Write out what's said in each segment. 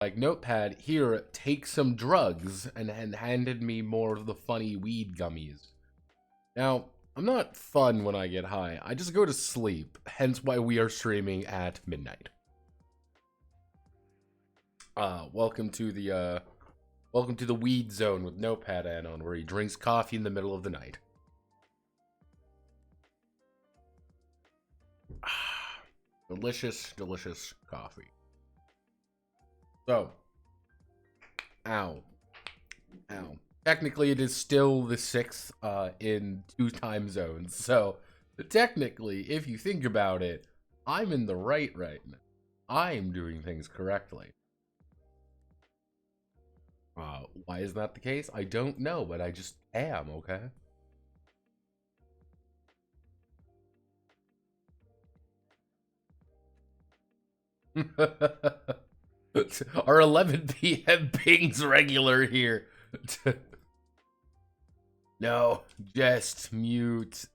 like, notepad, here, take some drugs, and handed me more of the funny weed gummies. Now, I'm not fun when I get high. I just go to sleep, hence why we are streaming at midnight. Welcome to the weed zone with Notepad Anon, where he drinks coffee in the middle of the night. Delicious, delicious coffee. So, ow. Technically, it is still the 6th in 2 time zones. So, technically, if you think about it, I'm in the right now. I'm doing things correctly. Why is that the case? I don't know, but I just am, okay? Our 11 p.m. ping's regular here. No, just mute.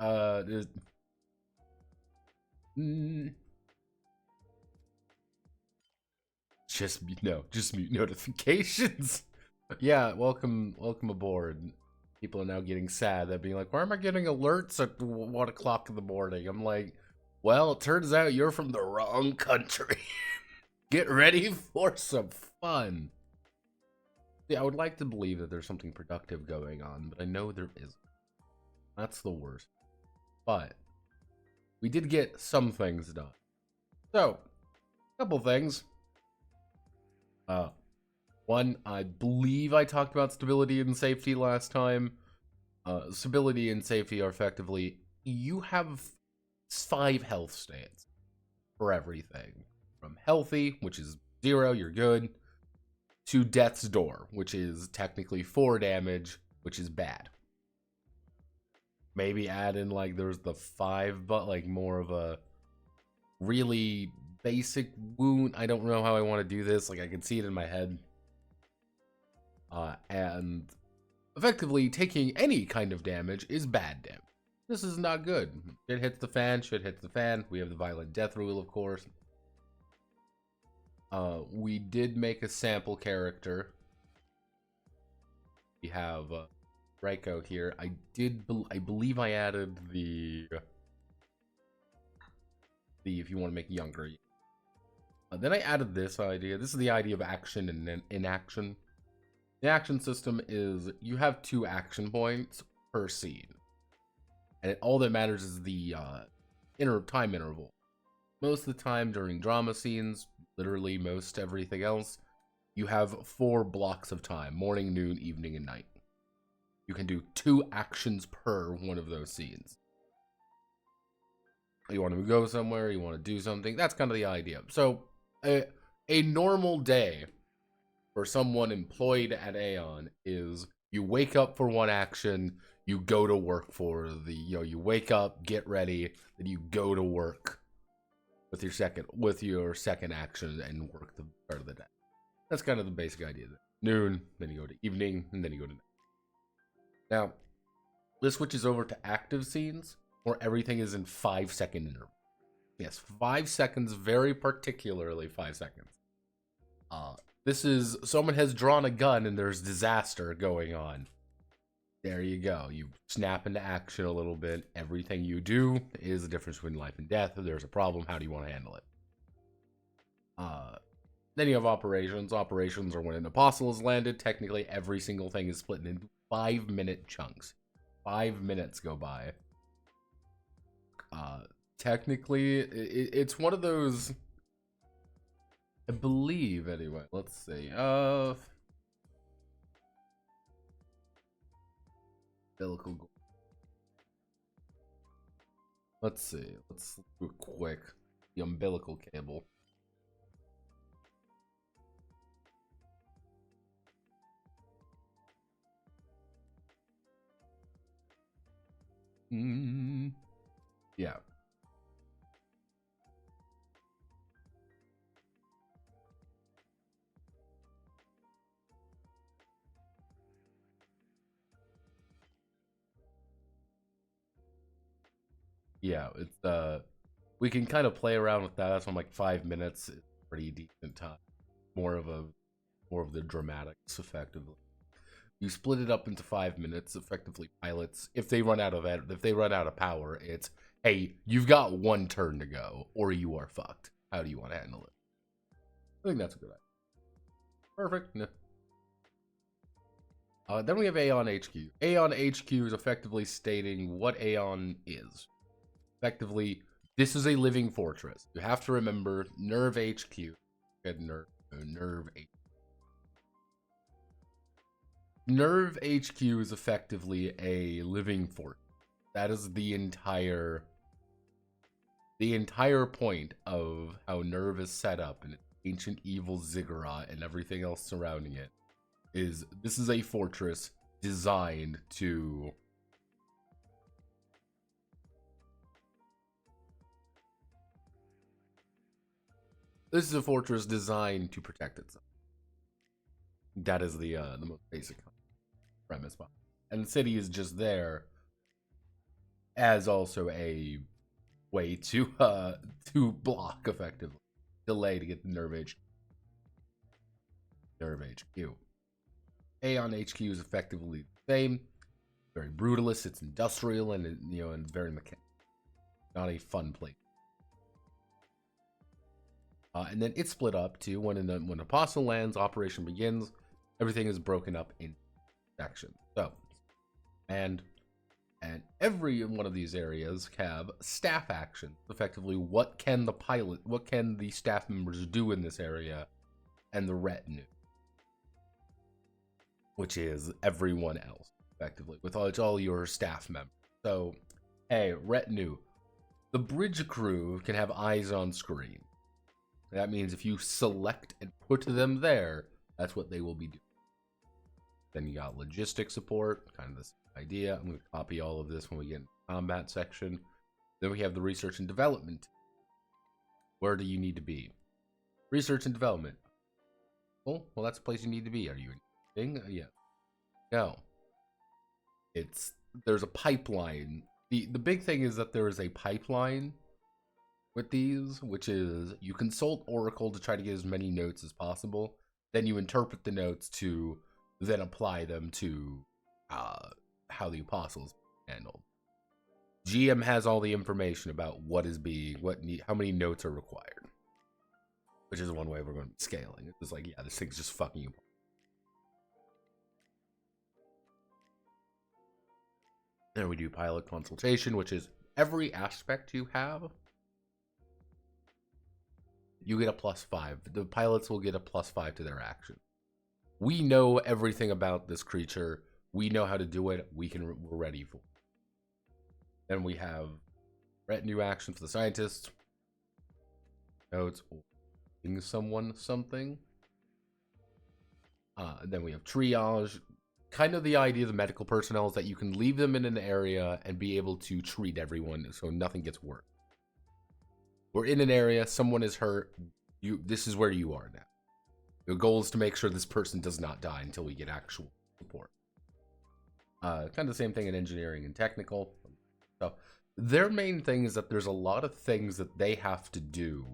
Just mute notifications. Yeah, welcome aboard. People are now getting sad. They're being like, why am I getting alerts at 1 o'clock in the morning? I'm like, well, it turns out you're from the wrong country. Get ready for some fun. Yeah, I would like to believe that there's something productive going on, but I know there isn't. That's the worst. But we did get some things done. So, a couple things. One, I believe I talked about stability and safety last time. Stability and safety are effectively, you have 5 health states for everything. From healthy, which is 0, you're good, to death's door, which is technically 4 damage, which is bad. Maybe add in, like, there's the 5, but, like, more of a really basic wound. I don't know how I want to do this. Like, I can see it in my head. And effectively, taking any kind of damage is bad damage. This is not good. Shit hits the fan, shit hits the fan. We have the violent death rule, of course. We did make a sample character. We have Reiko here. I believe I added the if you want to make younger. Then I added this idea. This is the idea of action and inaction. The action system is you have 2 action points per scene. And all that matters is the time interval. Most of the time during drama scenes, literally most everything else, you have 4 blocks of time: morning, noon, evening, and night. You can do 2 actions per one of those scenes. You want to go somewhere, you want to do something, that's kind of the idea. So, a normal day for someone employed at Aeon is you wake up for 1 action, you go to work for the, you wake up, get ready, then you go to work with your second action and work the start of the day. That's kind of the basic idea. Noon, then you go to evening, and then you go to night. Now, this switches over to active scenes, where everything is in 5-second intervals. Yes, 5 seconds, very particularly 5 seconds. This is, someone has drawn a gun and there's disaster going on. There you go. You snap into action a little bit. Everything you do is the difference between life and death. If there's a problem, how do you want to handle it? Then you have operations. Operations are when an apostle is landed. Technically, every single thing is split into 5-minute chunks. 5 minutes go by. Technically, it's one of those, I believe, anyway. Let's see. Umbilical goal. Let's see. Let's do it quick. The umbilical cable. Yeah. Yeah, it's we can kind of play around with that. That's on like 5 minutes. It's pretty decent time. More of a more of the dramatics, effectively. You split it up into 5 minutes, effectively pilots. If they run out of power, it's, hey, you've got 1 turn to go, or you are fucked. How do you want to handle it? I think that's a good idea. Perfect. No. Then we have Aeon HQ. Aeon HQ is effectively stating what Aeon is. Effectively, this is a living fortress. You have to remember Nerve HQ. Nerve HQ. Nerve HQ is effectively a living fortress. That is the entire point of how Nerve is set up and its ancient evil ziggurat and everything else surrounding it. This is a fortress designed to protect itself. That is the most basic premise behind it. And the city is just there as also a way to block, effectively delay to get the Nerve HQ. Aeon HQ is effectively the same. Very brutalist. It's industrial and and very mechanical. Not a fun place. And then it's split up to when Apostle lands, operation begins. Everything is broken up in sections. So, and every one of these areas have staff actions. Effectively, what can the staff members do in this area, and the retinue, which is everyone else, effectively, with all your staff members. So, hey, retinue. The bridge crew can have eyes on screen. That means if you select and put them there, that's what they will be doing. Then you got logistics support, kind of this idea. I'm going to copy all of this when we get into the combat section. Then we have the research and development. Where do you need to be? Research and development. Well, that's the place you need to be. Are you in? Yeah. No. There's a pipeline. The big thing is that there is a pipeline with these, which is you consult Oracle to try to get as many notes as possible. Then you interpret the notes to then apply them to how the apostles handled. GM has all the information about how many notes are required, which is one way we're going to be scaling. It's like, yeah, this thing's just fucking you. Then we do pilot consultation, which is every aspect you have, you get a +5. The pilots will get a +5 to their action. We know everything about this creature. We know how to do it. We're ready for it. Then we have retinue action for the scientists. Notes or giving someone something. Then we have triage. Kind of the idea of the medical personnel is that you can leave them in an area and be able to treat everyone so nothing gets worse. We're in an area, someone is hurt, this is where you are now. The goal is to make sure this person does not die until we get actual support. Kind of the same thing in engineering and technical. So their main thing is that there's a lot of things that they have to do,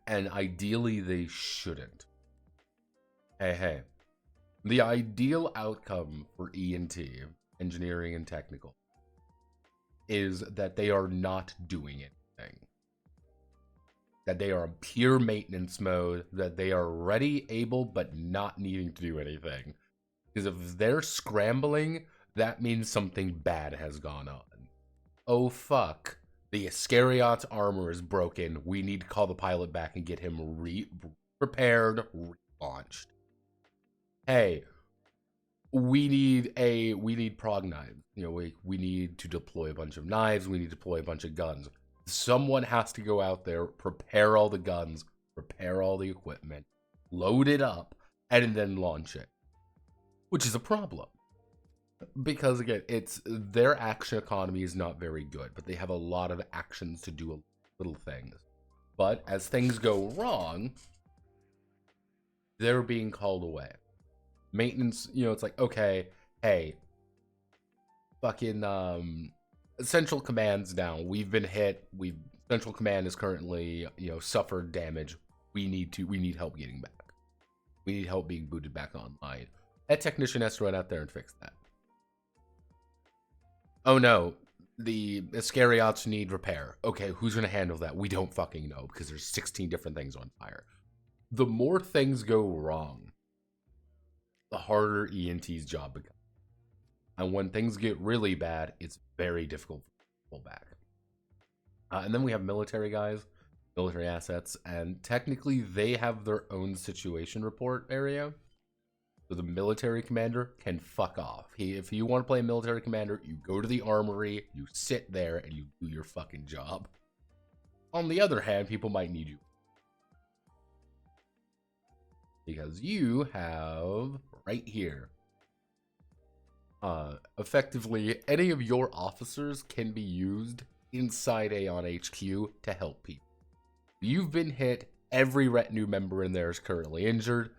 and ideally they shouldn't. Hey. The ideal outcome for E&T, engineering and technical, is that they are not doing anything. That they are in pure maintenance mode, that they are ready, able, but not needing to do anything. Because if they're scrambling, that means something bad has gone on. Oh fuck, the Iscariot's armor is broken. We need to call the pilot back and get him prepared, relaunched. Hey, we need prog knives. We need to deploy a bunch of knives. We need to deploy a bunch of guns. Someone has to go out there, prepare all the guns, prepare all the equipment, load it up, and then launch it. Which is a problem. Because, again, their action economy is not very good, but they have a lot of actions to do little things. But as things go wrong, they're being called away. Maintenance, it's like, okay, hey, fucking Central Command's down. We've been hit. Central Command is currently, suffered damage. We need help getting back. We need help being booted back online. That technician has to run out there and fix that. Oh no, the Iscariots need repair. Okay, who's going to handle that? We don't fucking know because there's 16 different things on fire. The more things go wrong, the harder ENT's job becomes. And when things get really bad, it's very difficult to pull back. And then we have military guys, military assets, and technically they have their own situation report area. So the military commander can fuck off. If you want to play a military commander, you go to the armory, you sit there, and you do your fucking job. On the other hand, people might need you. Because you have, right here, effectively, any of your officers can be used inside Aeon HQ to help people. You've been hit, every retinue member in there is currently injured.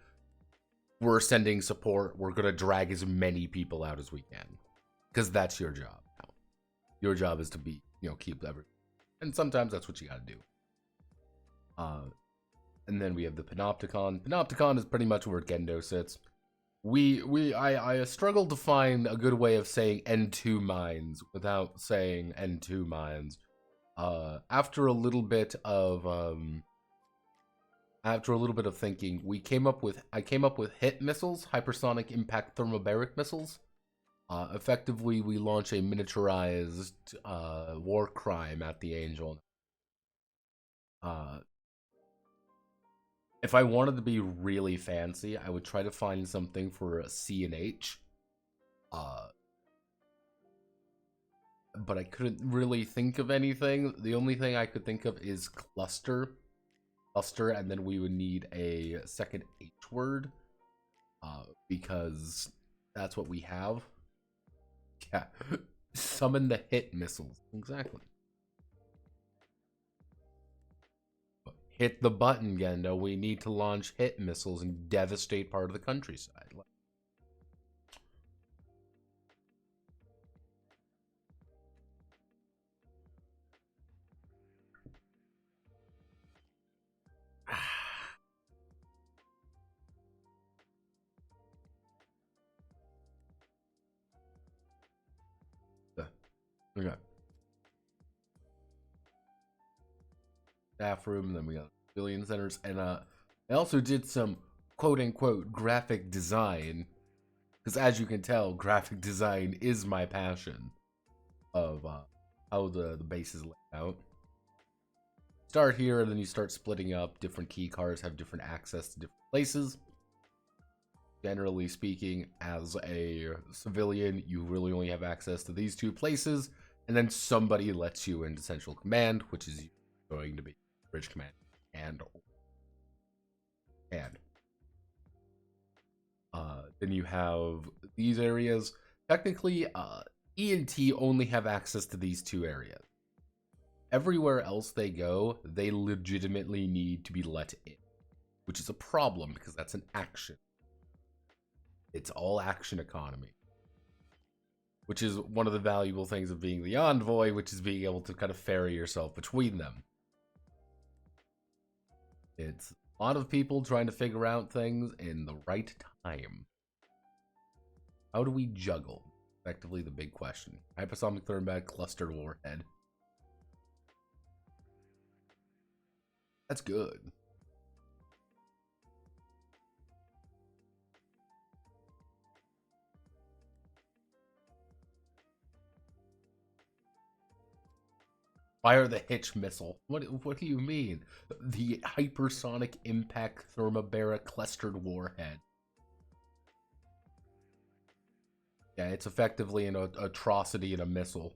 We're sending support, we're going to drag as many people out as we can. Because that's your job now. Your job is to be, keep everything. And sometimes that's what you got to do. And then we have the Panopticon. Panopticon is pretty much where Gendo sits. I struggled to find a good way of saying N2 mines without saying N2 mines. After a little bit of thinking, I came up with HIT missiles, hypersonic impact thermobaric missiles. Effectively, we launch a miniaturized war crime at the Angel. If I wanted to be really fancy, I would try to find something for a C and H. But I couldn't really think of anything. The only thing I could think of is cluster. Cluster, and then we would need a second H word. Because that's what we have. Yeah. Summon the HIT missiles. Exactly. Hit the button, Gendo. We need to launch HIT missiles and devastate part of the countryside. Okay. Staff room, and then we got civilian centers, and I also did some quote-unquote graphic design, because as you can tell, graphic design is my passion of how the base is laid out. Start here, and then you start splitting up. Different key cards have different access to different places. Generally speaking, as a civilian, you really only have access to these two places, and then somebody lets you into Central Command, which is going to be Bridge Command and then you have these areas. Technically, ENT only have access to these two areas. Everywhere else they go, they legitimately need to be let in, which is a problem because that's an action. It's all action economy, which is one of the valuable things of being the envoy, which is being able to kind of ferry yourself between them. It's a lot of people trying to figure out things in the right time. How do we juggle? Effectively the big question. Hypersonic thermobaric clustered warhead. That's good. Fire the Hitch missile. What do you mean? The hypersonic impact thermobaric clustered warhead. Yeah, it's effectively an atrocity in a missile.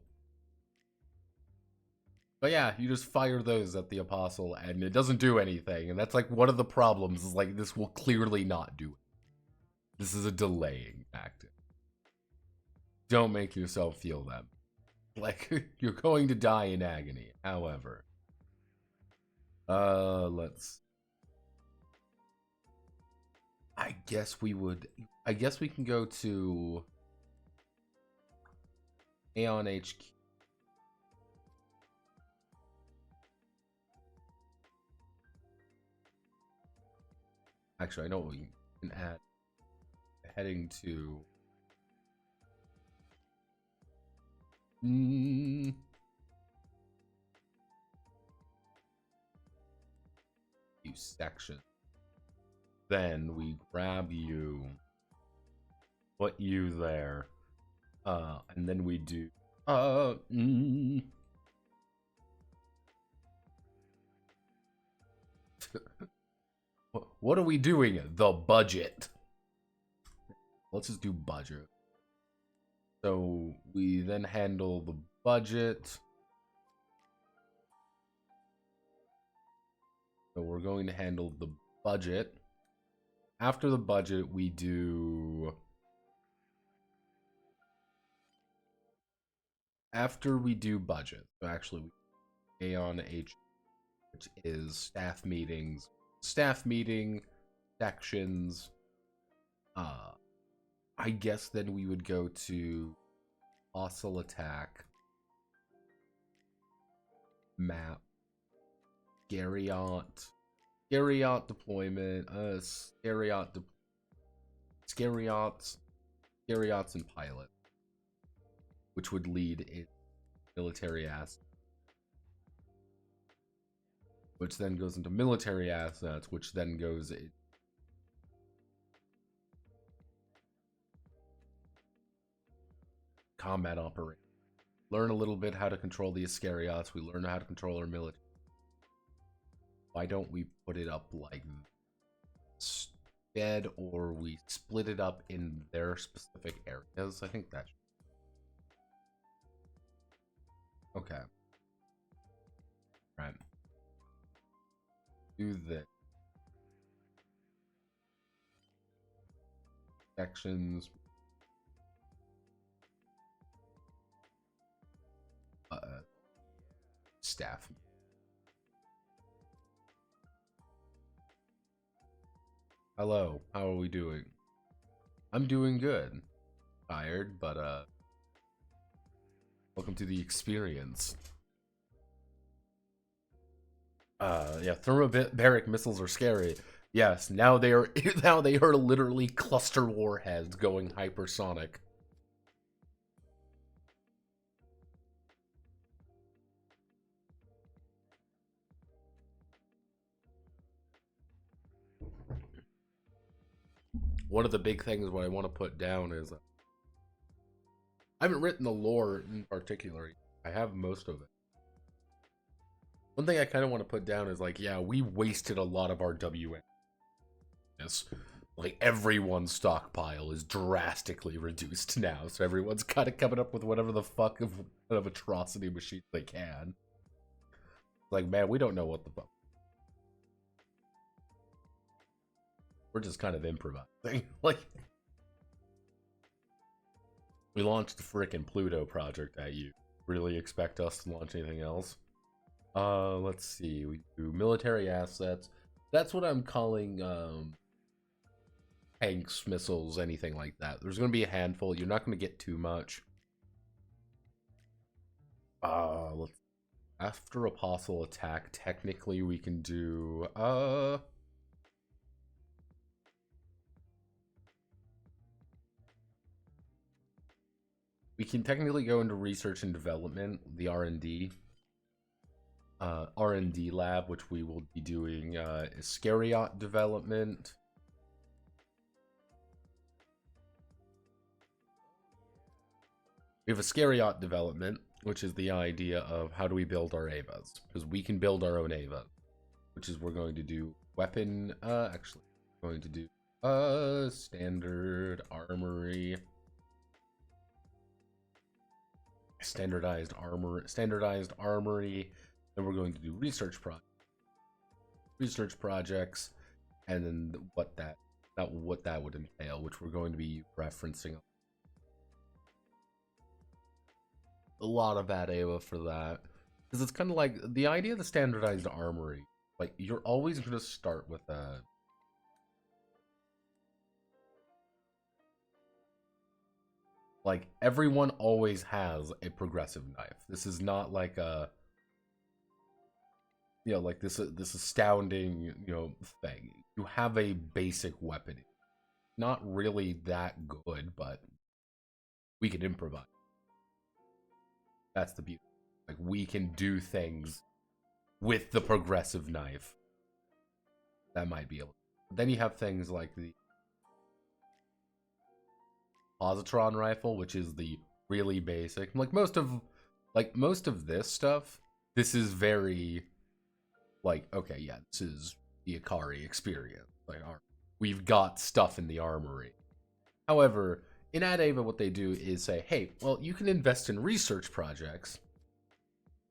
But yeah, you just fire those at the Apostle, and it doesn't do anything. And that's like one of the problems, is like, this will clearly not do it. This is a delaying tactic. Don't make yourself feel that. Like, you're going to die in agony, however. Let's... I guess we can go to Aeon HQ. Actually, I know what we can... and add heading to few sections. Then we grab you, put you there, and then we do what are we doing? The budget. Let's just do budget. So we then handle the budget. So we're going to handle the budget. After the budget, we do... After we do budget, so actually, we on H, which is staff meetings, staff meeting, sections. I guess then we would go to hostile attack, map, Iscariot deployment, Iscariots and pilot, which would lead in military assets, which then goes into military assets, which then goes in combat operation. Learn a little bit how to control the Iscariots. We learn how to control our military. Why don't we put it up like instead, or we split it up in their specific areas? I think that's okay. Right. Do this. Sections. Staff. Hello, how are we doing? I'm doing good. Tired, but welcome to the experience. Yeah, thermobaric missiles are scary. Yes, now they are literally cluster warheads going hypersonic. One of the big things what I want to put down is I haven't written the lore in particular. I have most of it. One thing I kind of want to put down is like, yeah, we wasted a lot of our WN. Like everyone's stockpile is drastically reduced now, so everyone's kind of coming up with whatever the fuck of atrocity machines they can. Like, man, we don't know what the fuck. We're just kind of improvising. Like, we launched the frickin' Pluto project at you. Really expect us to launch anything else? Let's see. We do military assets. That's what I'm calling tanks, missiles, anything like that. There's going to be a handful. You're not going to get too much. Let's, after Apostle attack, technically we can do we can technically go into research and development, the R&D lab, which we will be doing Iscariot development. We have Iscariot development, which is the idea of how do we build our Avas, because we can build our own Ava, which is we're going to do weapon, actually going to do standard armory, standardized armory, then we're going to do research projects, and then what that would entail, which we're going to be referencing a lot of that Ava for that, because it's kind of like the idea of the standardized armory. Like, you're always going to start with a like, everyone always has a progressive knife. This is not like a, you know, like this astounding, you know, thing. You have a basic weapon. not really that good, but we can improvise. That's the beauty. Like, we can do things with the progressive knife. That might be able to. But then you have things like the positron rifle, which is the really basic. Like most of this stuff, this is very like, okay, yeah, this is the Ikari experience. Like, we've got stuff in the armory. However, in Ad Ava, what they do is say, hey, well, you can invest in research projects.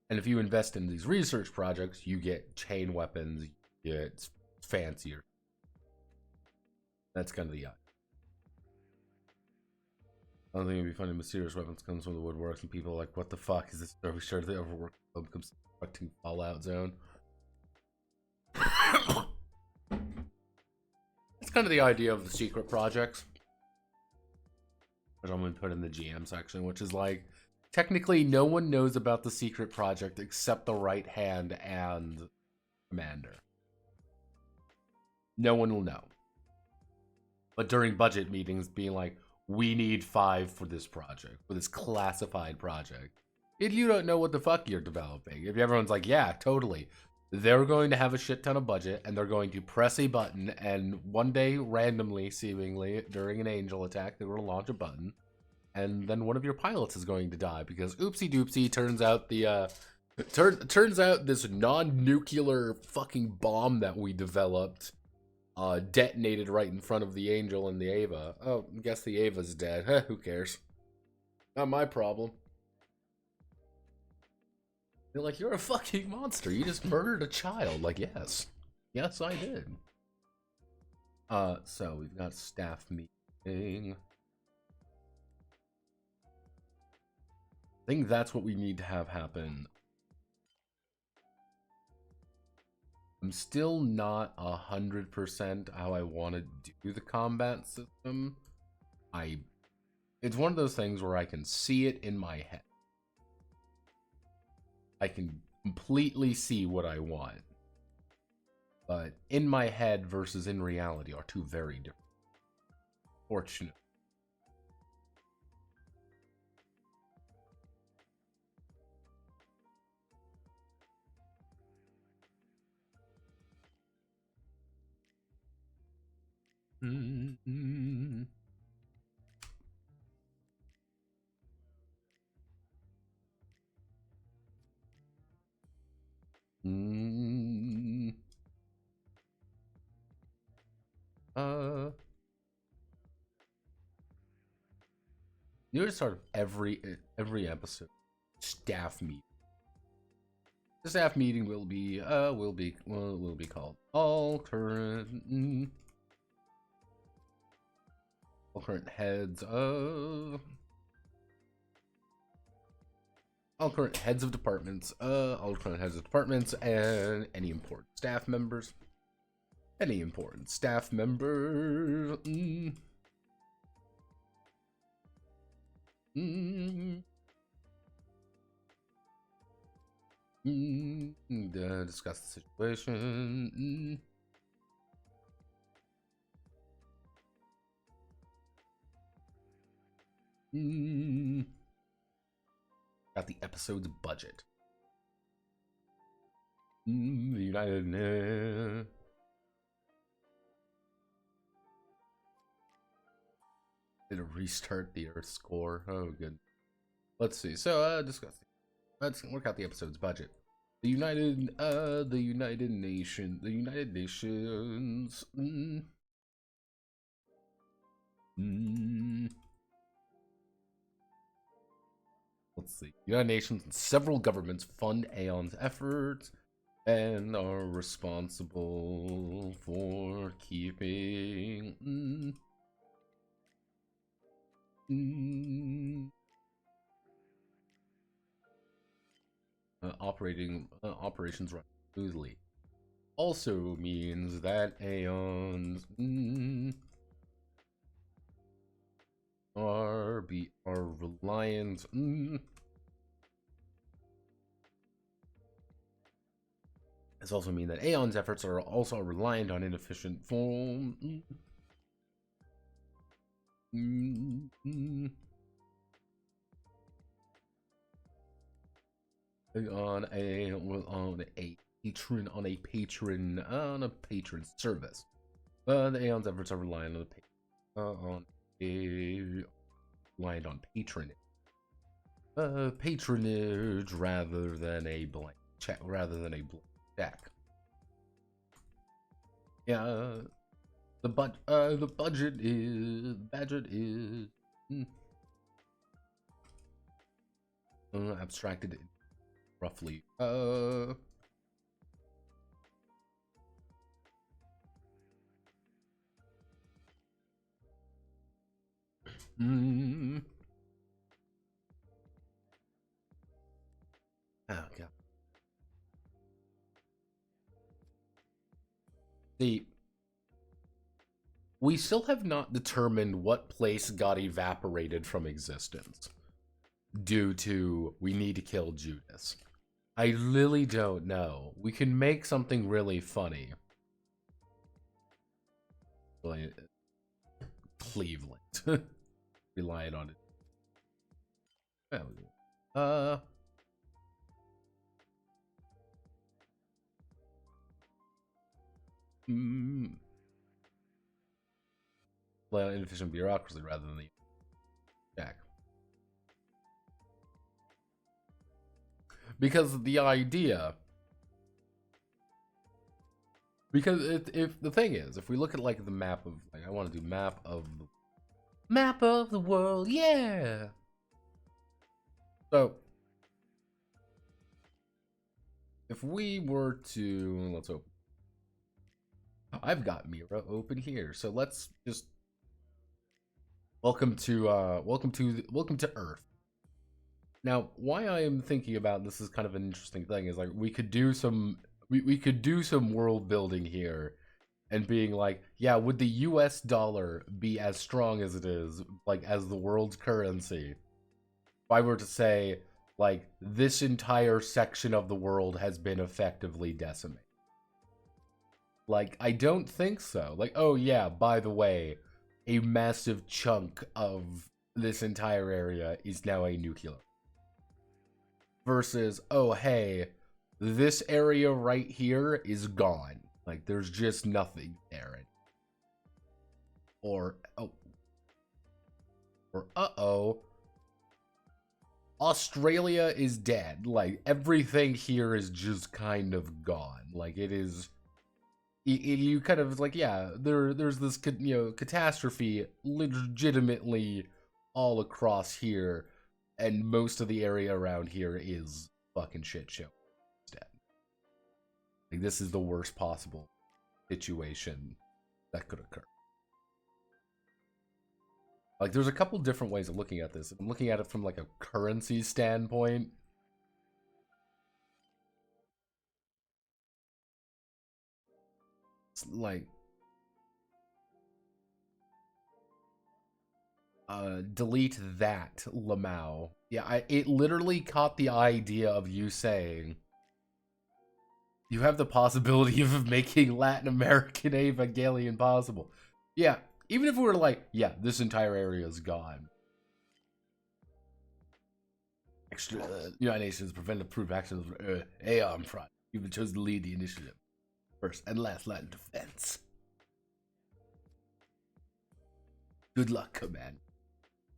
And if you invest in these research projects, you get chain weapons, you get fancier. That's kind of the idea. I don't think it'd be funny. Mysterious weapons comes from the woodworks, and people are like, "What the fuck is this? Are we sure the overwork club constructing Fallout Zone?" That's kind of the idea of the secret projects, which I'm going to put in the GM section, which is like, technically, no one knows about the secret project except the right hand and commander. No one will know. But during budget meetings, being like, we need 5 for this project, for this classified project. If you don't know what the fuck you're developing, if everyone's like, yeah, totally, they're going to have a shit ton of budget, and they're going to press a button, and one day, randomly, seemingly, during an angel attack, they're going to launch a button, and then one of your pilots is going to die, because oopsie doopsie, turns out the, turns out this non-nuclear fucking bomb that we developed detonated right in front of the Angel and the Ava. Oh, I guess the Ava's dead. Huh, who cares? Not my problem. They're like, you're a fucking monster. You just murdered a child. Like, yes. Yes, I did. So we've got staff meeting. I think that's what we need to have happen. I'm still not 100% how I want to do the combat system. It's one of those things where I can see it in my head. I can completely see what I want. But in my head versus in reality are two very different. Fortunately. Mm-hmm. Mm-hmm. You just start every episode staff meeting. The staff meeting will be called all current heads of departments, and any important staff members. Discuss the situation. Got the episode's budget. The United. Did it restart the Earth's core? Oh, good. Let's see. So, discuss. Let's work out the episode's budget. The United Nations. Let's see. United Nations and several governments fund Aeon's efforts and are responsible for keeping operations run smoothly. Also means that Aeons are reliant. This also means that Aeon's efforts are also reliant on inefficient form. On a patron service. The Aeon's efforts are reliant on patronage rather than a blank check. Yeah, the budget is abstracted roughly. Oh god. We still have not determined what place got evaporated from existence due to we need to kill Judas. I really don't know. We can make something really funny. Like Cleveland. Relying on it. Well, inefficient bureaucracy rather than the jack. Because the idea, if the thing is, if we look at like the map of, like, I want to do map of the world, yeah. So if we were to, let's open. I've got Mira open here, so let's just welcome to Earth. Now, why I am thinking about this is kind of an interesting thing is like we could do some world building here, and being like, yeah, would the U.S. dollar be as strong as it is, like as the world's currency? If I were to say, like, this entire section of the world has been effectively decimated. Like, I don't think so. Like, oh yeah, by the way, a massive chunk of this entire area is now a nuclear. Versus, oh hey, this area right here is gone. Like, there's just nothing there. Or, uh-oh, Australia is dead. Like, everything here is just kind of gone. Like, it is... You kind of, like, yeah, there's this, catastrophe legitimately all across here, and most of the area around here is fucking shit show. Like, this is the worst possible situation that could occur. Like, there's a couple different ways of looking at this. I'm looking at it from, like, a currency standpoint. It's like, delete that, Lamau. Yeah, it literally caught the idea of you saying, you have the possibility of making Latin American Evangelion possible. Yeah, even if we were like, yeah, this entire area is gone. United Nations Preventive Proof Actions Aeon Front. You've been chosen to lead the initiative. First and last line of defense. Good luck, Command.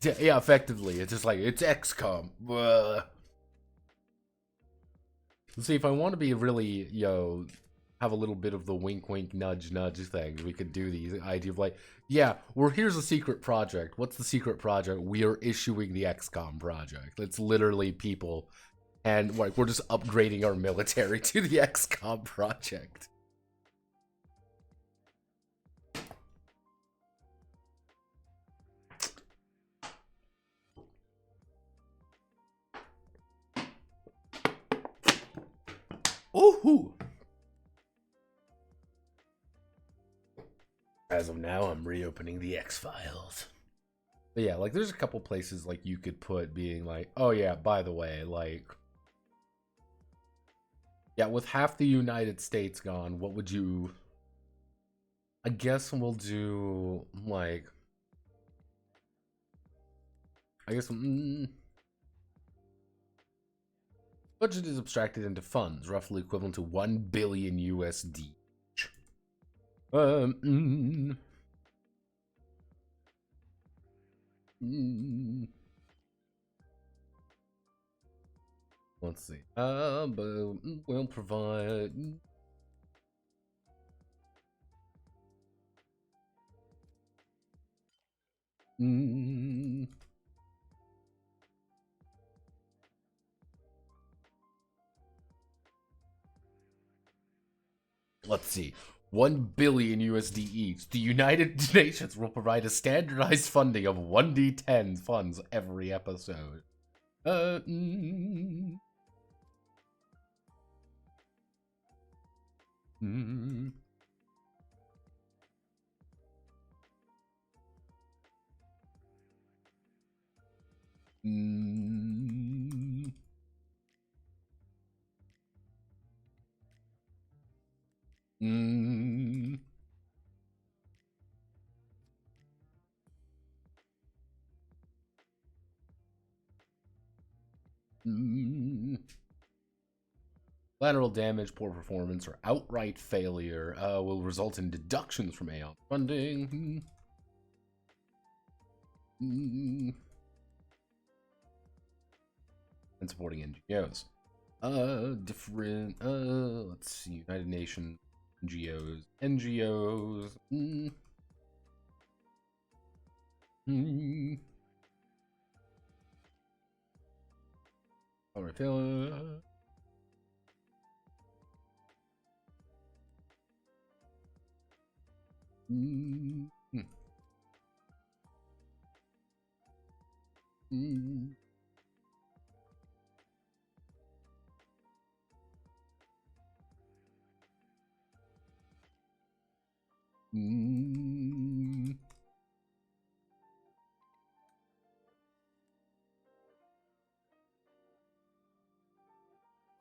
Yeah, effectively, it's just like, it's XCOM. Let's see, if I want to be really, have a little bit of the wink wink nudge nudge thing, we could do the idea of like, yeah, well, here's a secret project. What's the secret project? We are issuing the XCOM project. It's literally people, and like, we're just upgrading our military to the XCOM project. Ooh. As of now, I'm reopening the X-Files. But yeah, like, there's a couple places, like, you could put being like, oh yeah, by the way, like, yeah, with half the United States gone, what would you... I guess we'll do, like... I guess budget is abstracted into funds, roughly equivalent to 1 billion USD. Let's see. But we'll provide. Let's see. 1 billion USD each. The United Nations will provide a standardized funding of 1d10 funds every episode. Collateral damage, poor performance, or outright failure will result in deductions from Aeon funding. And supporting NGOs. Let's see, United Nations, NGOs. Outright failure.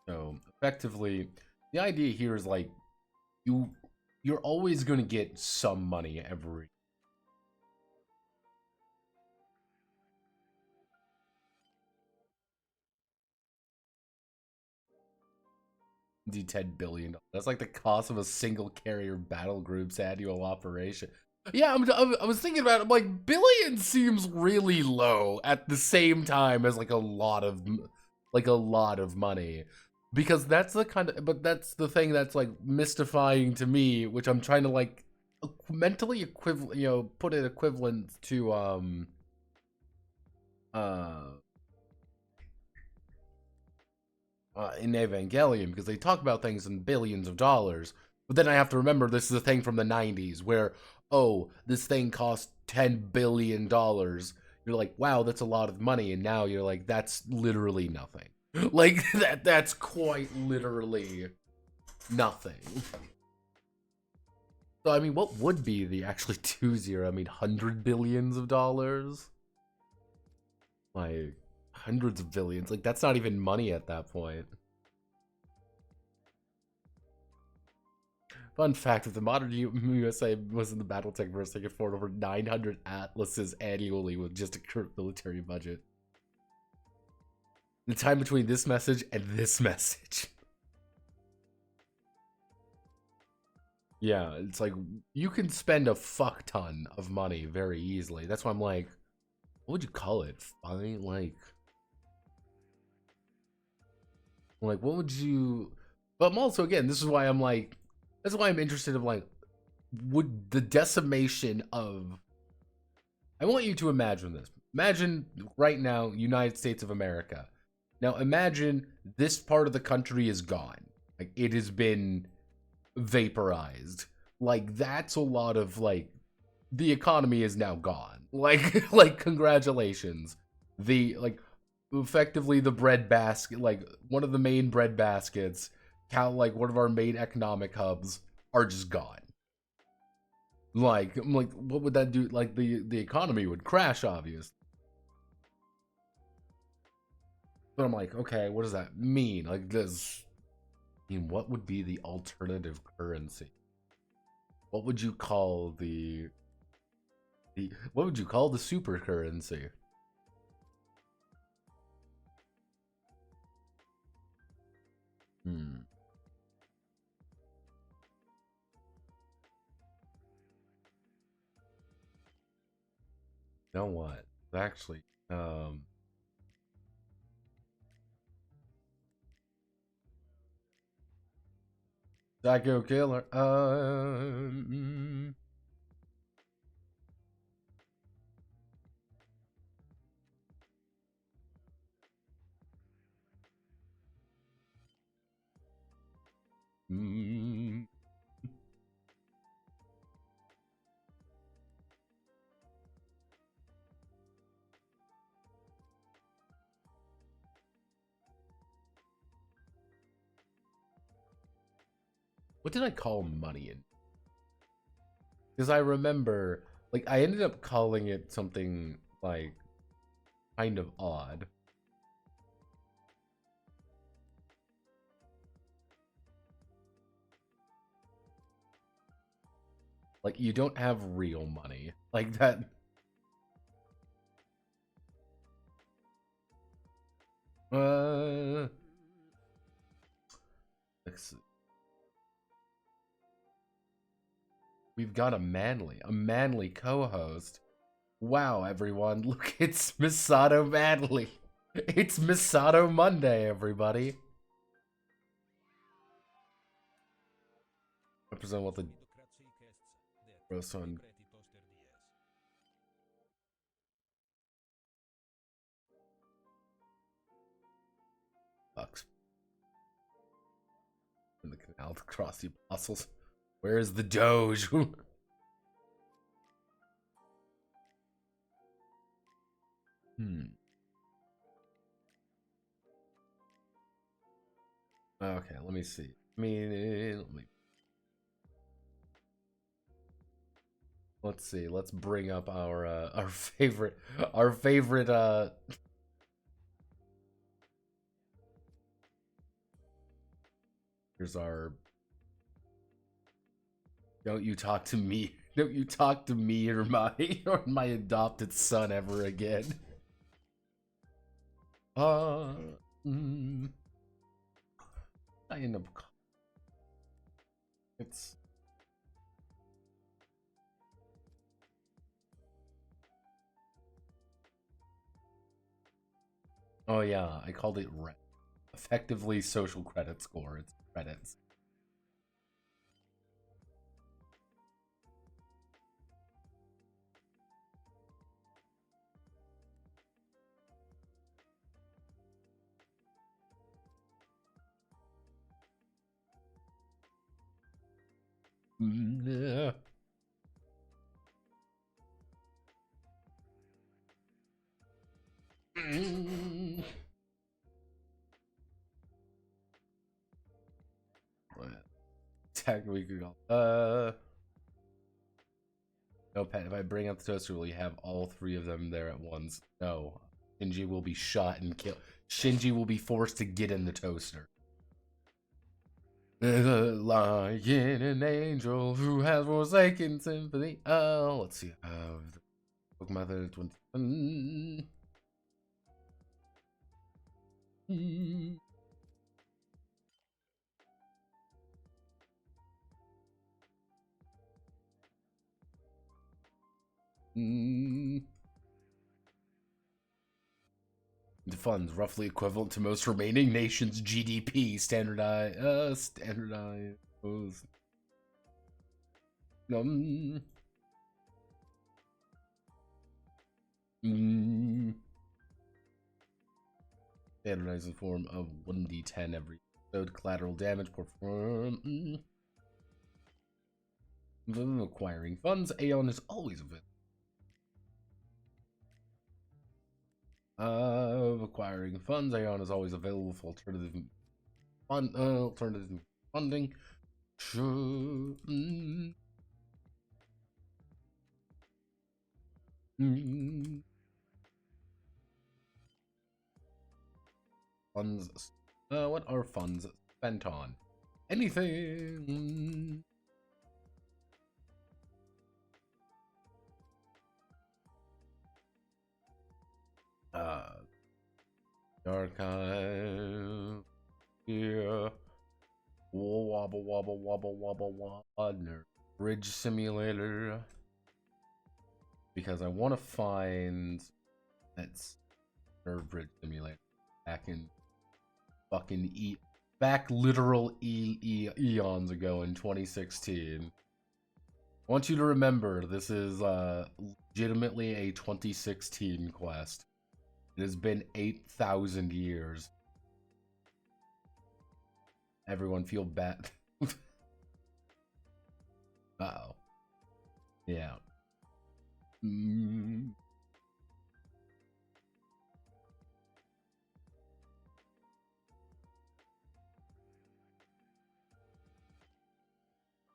So effectively, the idea here is like you're always going to get some money every. $10 billion. That's like the cost of a single carrier battle group's annual operation. Yeah, I was thinking about it. I'm like, billion seems really low at the same time as like a lot of money, because that's the kind of, but that's the thing that's like mystifying to me, which I'm trying to like mentally equivalent, put it equivalent to in Evangelion, because they talk about things in billions of dollars, but then I have to remember this is a thing from the 90s where, oh, this thing cost $10 billion. You're like, wow, that's a lot of money, and now you're like, that's literally nothing. Like, that's quite literally nothing. So, I mean, what would be the actually 2-0? I mean, 100 billions of dollars? Like, hundreds of billions. Like, that's not even money at that point. Fun fact, if the modern USA was in the Battletech verse, they could afford over 900 atlases annually with just a current military budget. The time between this message and this message. Yeah, it's like, you can spend a fuck ton of money very easily. That's why I'm like, what would you call it? Fine, like what would you? But I'm also, again, this is why I'm like, that's why I'm interested in like, would the decimation of, I want you to imagine this. Imagine right now, United States of America. Now imagine this part of the country is gone. Like, it has been vaporized. Like, that's a lot of like, the economy is now gone. Like congratulations. The like, effectively the bread basket, like one of the main bread baskets, like one of our main economic hubs, are just gone. Like, I'm like, what would that do? Like, the economy would crash, obviously. But I'm like, okay, what does that mean? Like, I mean, what would be the alternative currency? What would you call what would you call the super currency? You know what? Actually, Psycho Killer. Mm, what did I call money in? Because I remember, like, I ended up calling it something like kind of odd. Like, you don't have real money. Like that. Let's see. We've got a manly co-host. Wow, everyone, look, it's Misato Manly. It's Misato Monday, everybody. Represent what the roast on. Bucks in the canal to cross the apostles. Where is the Doge? Okay, let me see. Let's see. Let's bring up our favorite here's our don't you talk to me. Don't you talk to me or my adopted son ever again. I end up it's oh yeah, I called it effectively social credit score. It's credits. Yeah. Tag we could go. No, Pat, if I bring up the toaster, will you have all three of them there at once? No. Shinji will be shot and killed. Shinji will be forced to get in the toaster. Like an angel who has forsaken symphony. Oh, let's see. Book method 20. The funds roughly equivalent to most remaining nations' GDP. Standardized. Standardized in form of 1d10 every episode. Collateral damage perform. Acquiring funds. Aeon is always available. Acquiring funds. Aeon is always available for alternative funding. Sure. Funds. What are funds spent on? Anything. Archive. Yeah. Wobble wobble wobble wobble wobble. Bridge simulator. because I want to find that's Nerve Bridge Simulator back in fucking back literal eons ago in 2016. I want you to remember this is legitimately a 2016 quest. It has been 8,000 years. Everyone feel bad. Uh-oh. Yeah.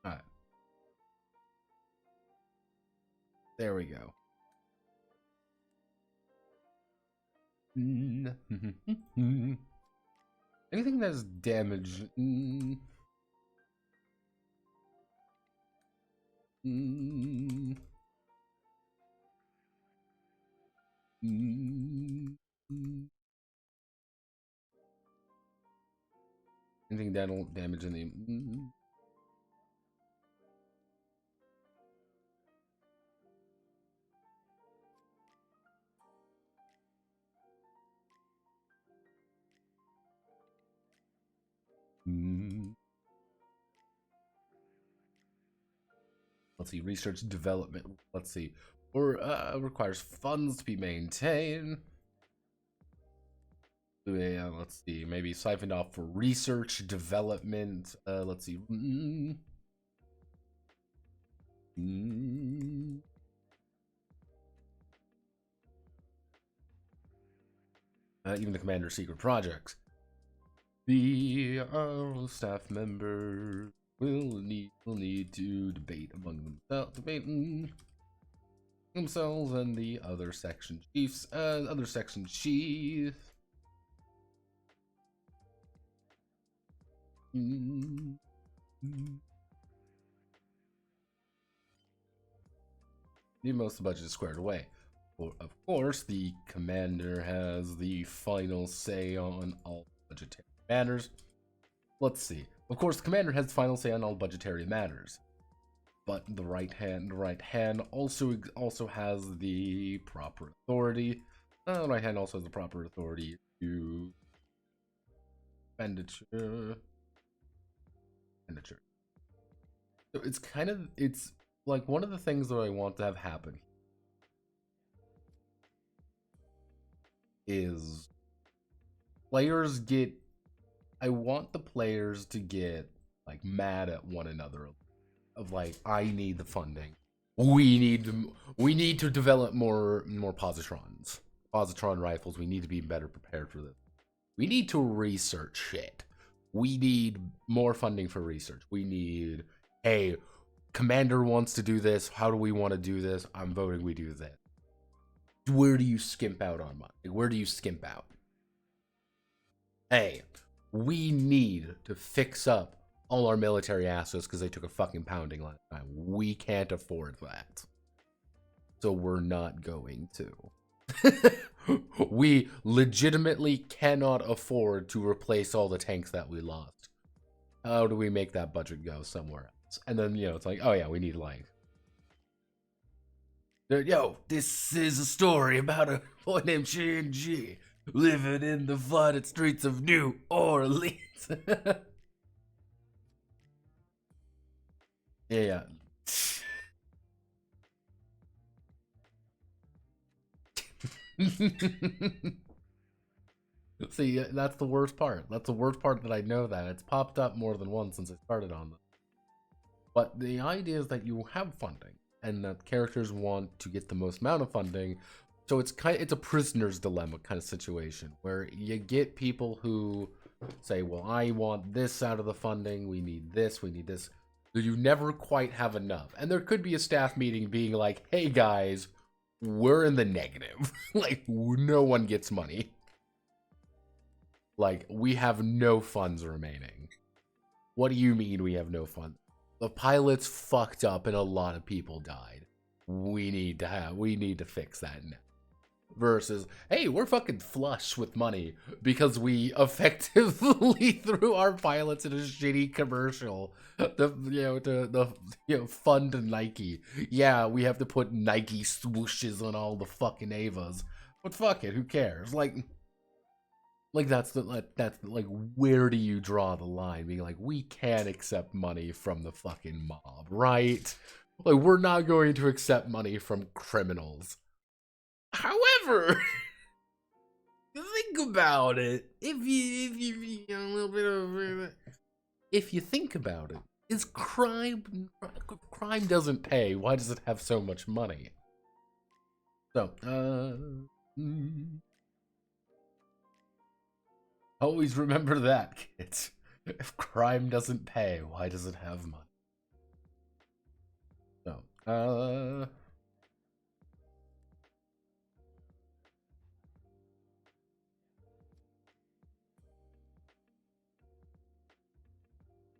Alright. There we go. Anything that's damaged. Anything that'll damage in the. Let's see, research development. Let's see, or requires funds to be maintained. Yeah, let's see, maybe siphoned off for research development. Let's see. Even the commander's secret projects. The staff members will need to debate among themselves and the other section chiefs. Other section chiefs. Need most of the budget squared away. Of course, the commander has the final say on all budgetary matters. Let's see. Of course, the commander has the final say on all budgetary matters, but the right hand also has the proper authority. The right hand also has the proper authority to expenditure. So it's like one of the things that I want to have happen is players get. I want the players to get like mad at one another of like, I need the funding. We need to develop more positrons. Positron rifles. We need to be better prepared for this. We need to research shit. We need more funding for research. We need, hey, commander wants to do this. How do we want to do this? I'm voting we do that. Where do you skimp out on money? Where do you skimp out? Hey, we need to fix up all our military assets because they took a fucking pounding last time. We can't afford that. So we're not going to. We legitimately cannot afford to replace all the tanks that we lost. How do we make that budget go somewhere else? And then, you know, it's like, oh yeah, we need like... Yo, this is a story about a boy named Shinji living in the flooded streets of New Orleans. Yeah. See, that's the worst part. That's the worst part that I know that. It's popped up more than once since I started on this. But the idea is that you have funding, and that characters want to get the most amount of funding. So it's a prisoner's dilemma kind of situation, where you get people who say, well, I want this out of the funding, we need this. So you never quite have enough. And there could be a staff meeting being like, hey guys, we're in the negative. Like, no one gets money. Like, we have no funds remaining. What do you mean we have no funds? The pilots fucked up and a lot of people died. We need to fix that now. versus, hey, we're fucking flush with money because we effectively threw our pilots in a shitty commercial. To fund Nike. Yeah, we have to put Nike swooshes on all the fucking Avas, but fuck it, who cares? Like that's like where do you draw the line? Being like, we can't accept money from the fucking mob, right? Like, we're not going to accept money from criminals. However, think about it. If you think about it, is crime doesn't pay? Why does it have so much money? So, always remember that, kids. If crime doesn't pay, why does it have money? So,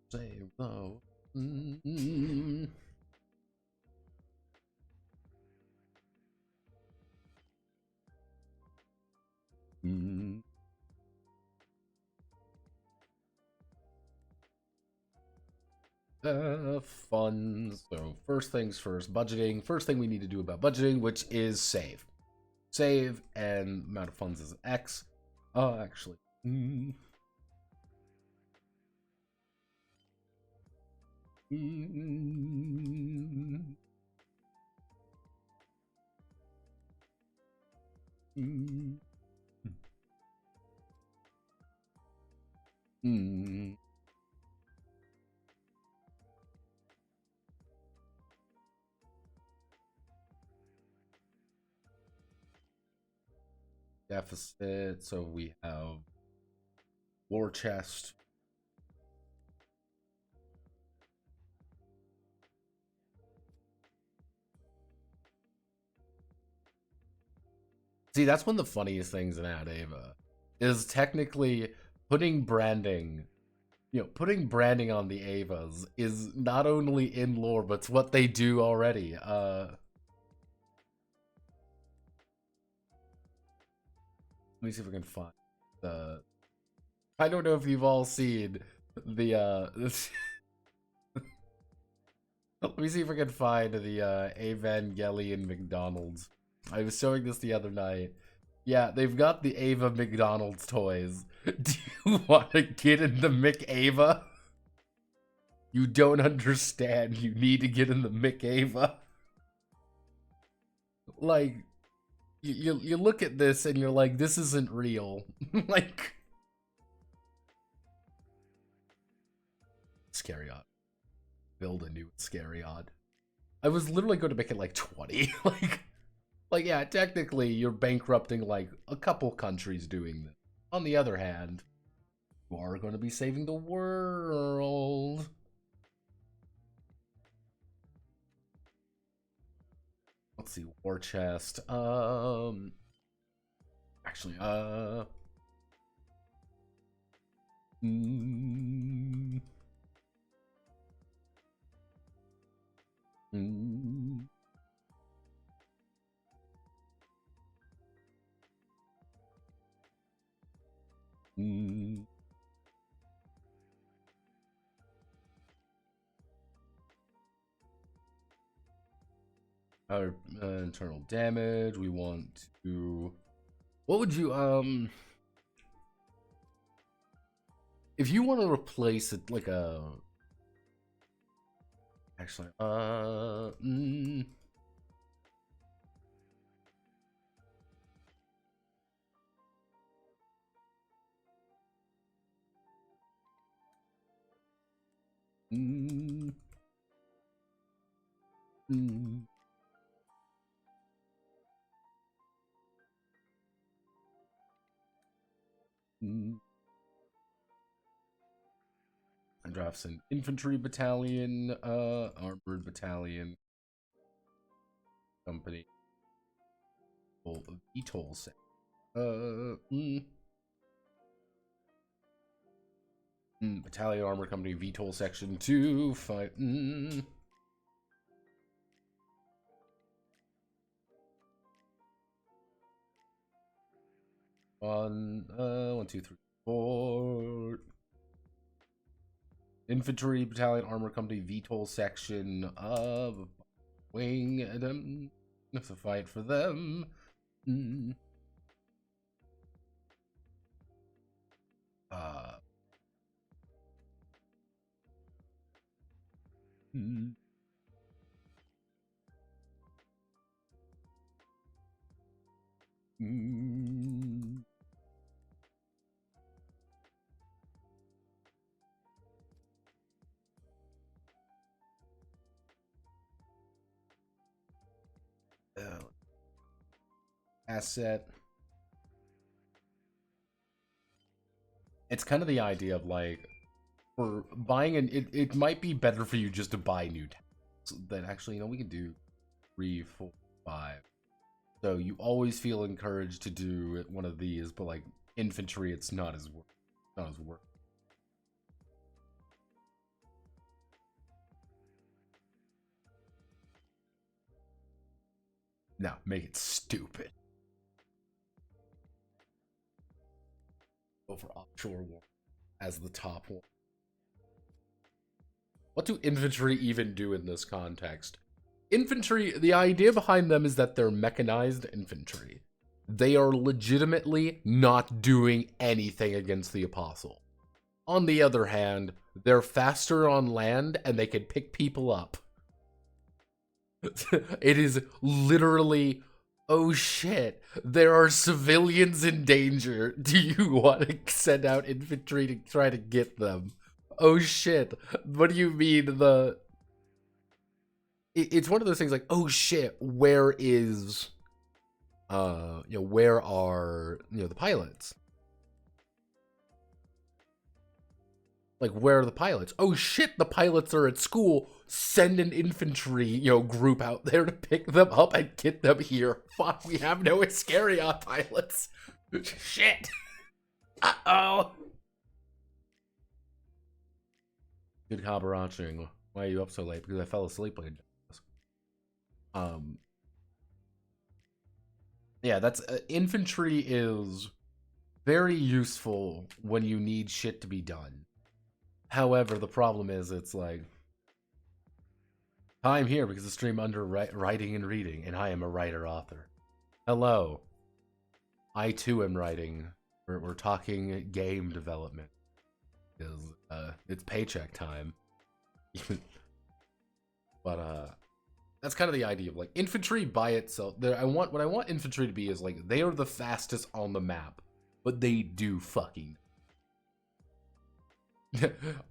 save though. Fun. So first things first, budgeting. First thing we need to do about budgeting, which is save. Save, and amount of funds is X. Actually. Deficit, so we have war chest. See, that's one of the funniest things in Ad Ava is technically putting branding, putting branding on the Avas is not only in lore, but it's what they do already. Let me see if we can find the. I don't know if you've all seen the. Let me see if I can find the Evangelion McDonald's. I was showing this the other night. Yeah, they've got the Ava McDonald's toys. Do you want to get in the McAva? You don't understand. You need to get in the McAva. Like, you look at this and you're like, this isn't real. Like, Iscariot. Build a new Iscariot. I was literally going to make it like 20. Like, yeah, technically you're bankrupting like a couple countries doing this. On the other hand, you are going to be saving the world. Let's see, war chest. Actually, mm, mm, mm. Our internal damage. We want to. What would you if you want to replace it like a. Actually, I drafts an infantry battalion, armored battalion, company, VTOL set. Battalion armor company, VTOL section 2, 5. 1, 2, 3, 4. Infantry Battalion Armor Company VTOL section of Wing them. It's a fight for them. Mm. Mm. Mm. Asset. It's kind of the idea of like, for buying it might be better for you just to buy new tanks. That actually, we can do 3, 4, 5. So you always feel encouraged to do one of these, but like infantry, it's not as worth. No, make it stupid. Go for offshore war as the top one. What do infantry even do in this context? Infantry, the idea behind them is that they're mechanized infantry. They are legitimately not doing anything against the apostle. On the other hand, they're faster on land and they can pick people up. It is literally, oh shit, there are civilians in danger. Do you want to send out infantry to try to get them? Oh shit, what do you mean it's one of those things like, oh shit, where is, where are, the pilots? Like, where are the pilots? Oh shit, the pilots are at school. Send an infantry, group out there to pick them up and get them here. Fuck, we have no Iscariot pilots. Shit. Uh-oh. Good cobble. Why are you up so late? Because I fell asleep playing. Yeah, that's infantry is very useful when you need shit to be done. However, the problem is it's like, I'm here because the stream under writing and reading, and I am a writer-author. Hello. I too am writing. We're talking game development. Because it's paycheck time. But that's kind of the idea of like infantry by itself. What I want infantry to be is like they are the fastest on the map, but they do fucking.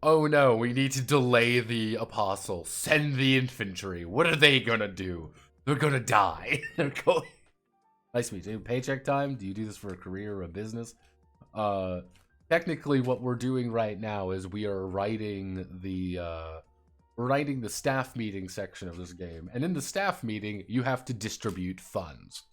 Oh no, we need to delay the apostle. Send the infantry. What are they gonna do? They're gonna die. They're going. Nice to meet you. Paycheck time? Do you do this for a career or a business? Technically what we're doing right now is we are writing the staff meeting section of this game. And in the staff meeting, you have to distribute funds.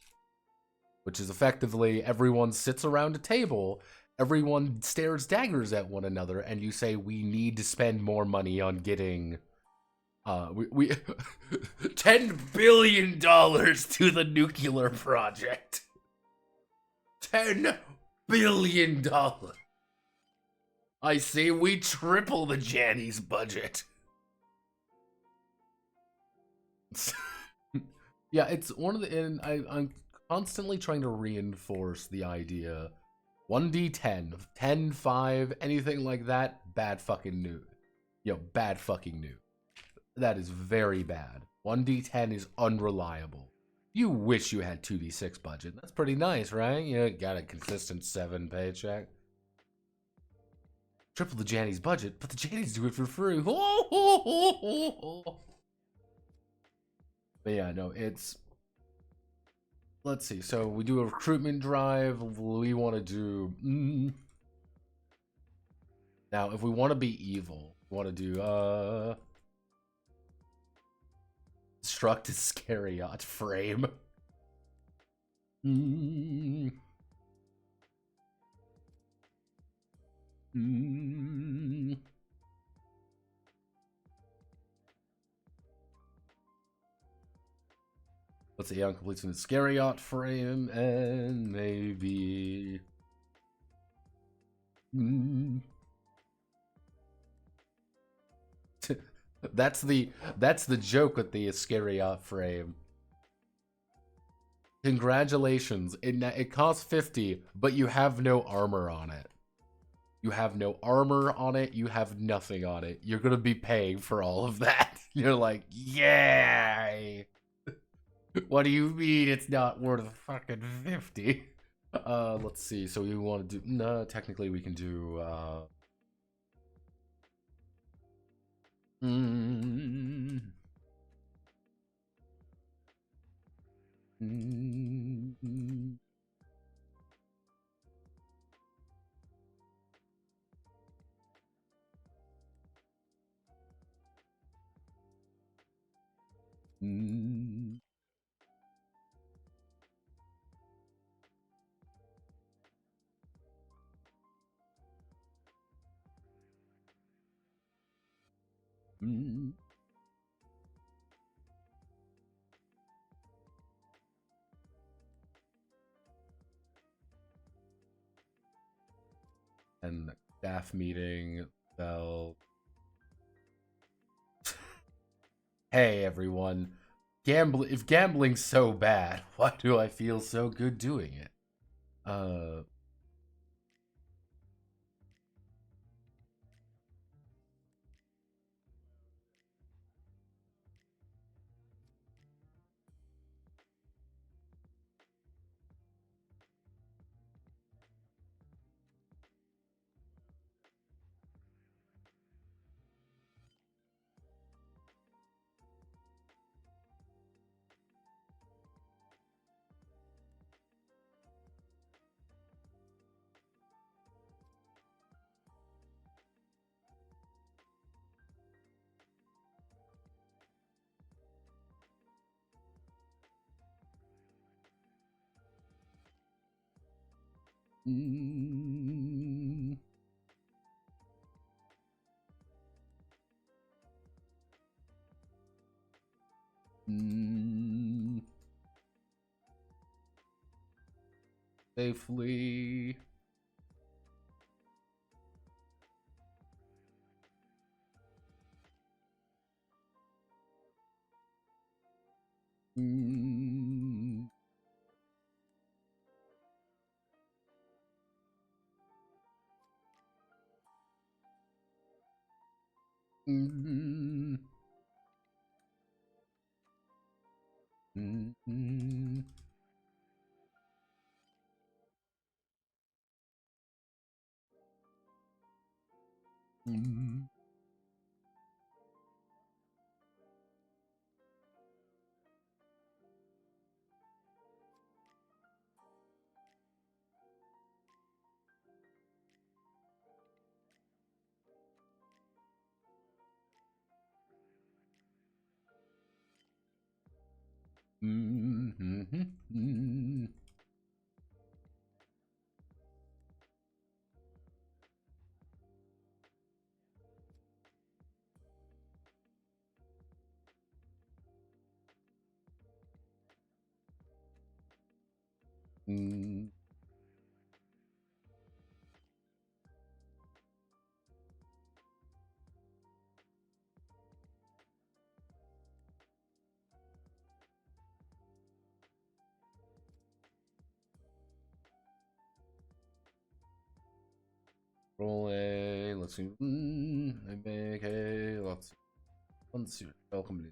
Which is effectively everyone sits around a table, everyone stares daggers at one another, and you say, we need to spend more money on getting we $10 billion to the nuclear project. $10 billion. I see we triple the Janny's budget. Yeah, it's one of the, and I'm constantly trying to reinforce the idea 1d10, 10, 5, anything like that, bad fucking new. Bad fucking new. That is very bad. 1d10 is unreliable. You wish you had 2d6 budget. That's pretty nice, right? You got a consistent 7 paycheck. Triple the Janny's budget, but the Janny's do it for free. But yeah, no, it's... Let's see. So we do a recruitment drive. We want to do... Now, if we want to be evil, we want to do... Construct Iscariot frame. Let's see, completes an Iscariot frame, and maybe Mm. That's the joke with the Iscariot frame. Congratulations. It costs 50, but you have no armor on it. You have no armor on it. You have nothing on it. You're gonna be paying for all of that. You're like, yay! What do you mean it's not worth fucking 50? Let's see. So we want to do... No, technically we can do... Mm, mm, mm, mm. Mm. And staff meeting, bell. Hey everyone, if gambling's so bad, why do I feel so good doing it? Uh, mm, mm, safely. Mm, mm, mm, mm, mm, mm, mm, mm, mm, roll a, let's see, I make a, let's see, welcome to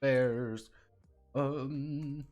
bears. Um,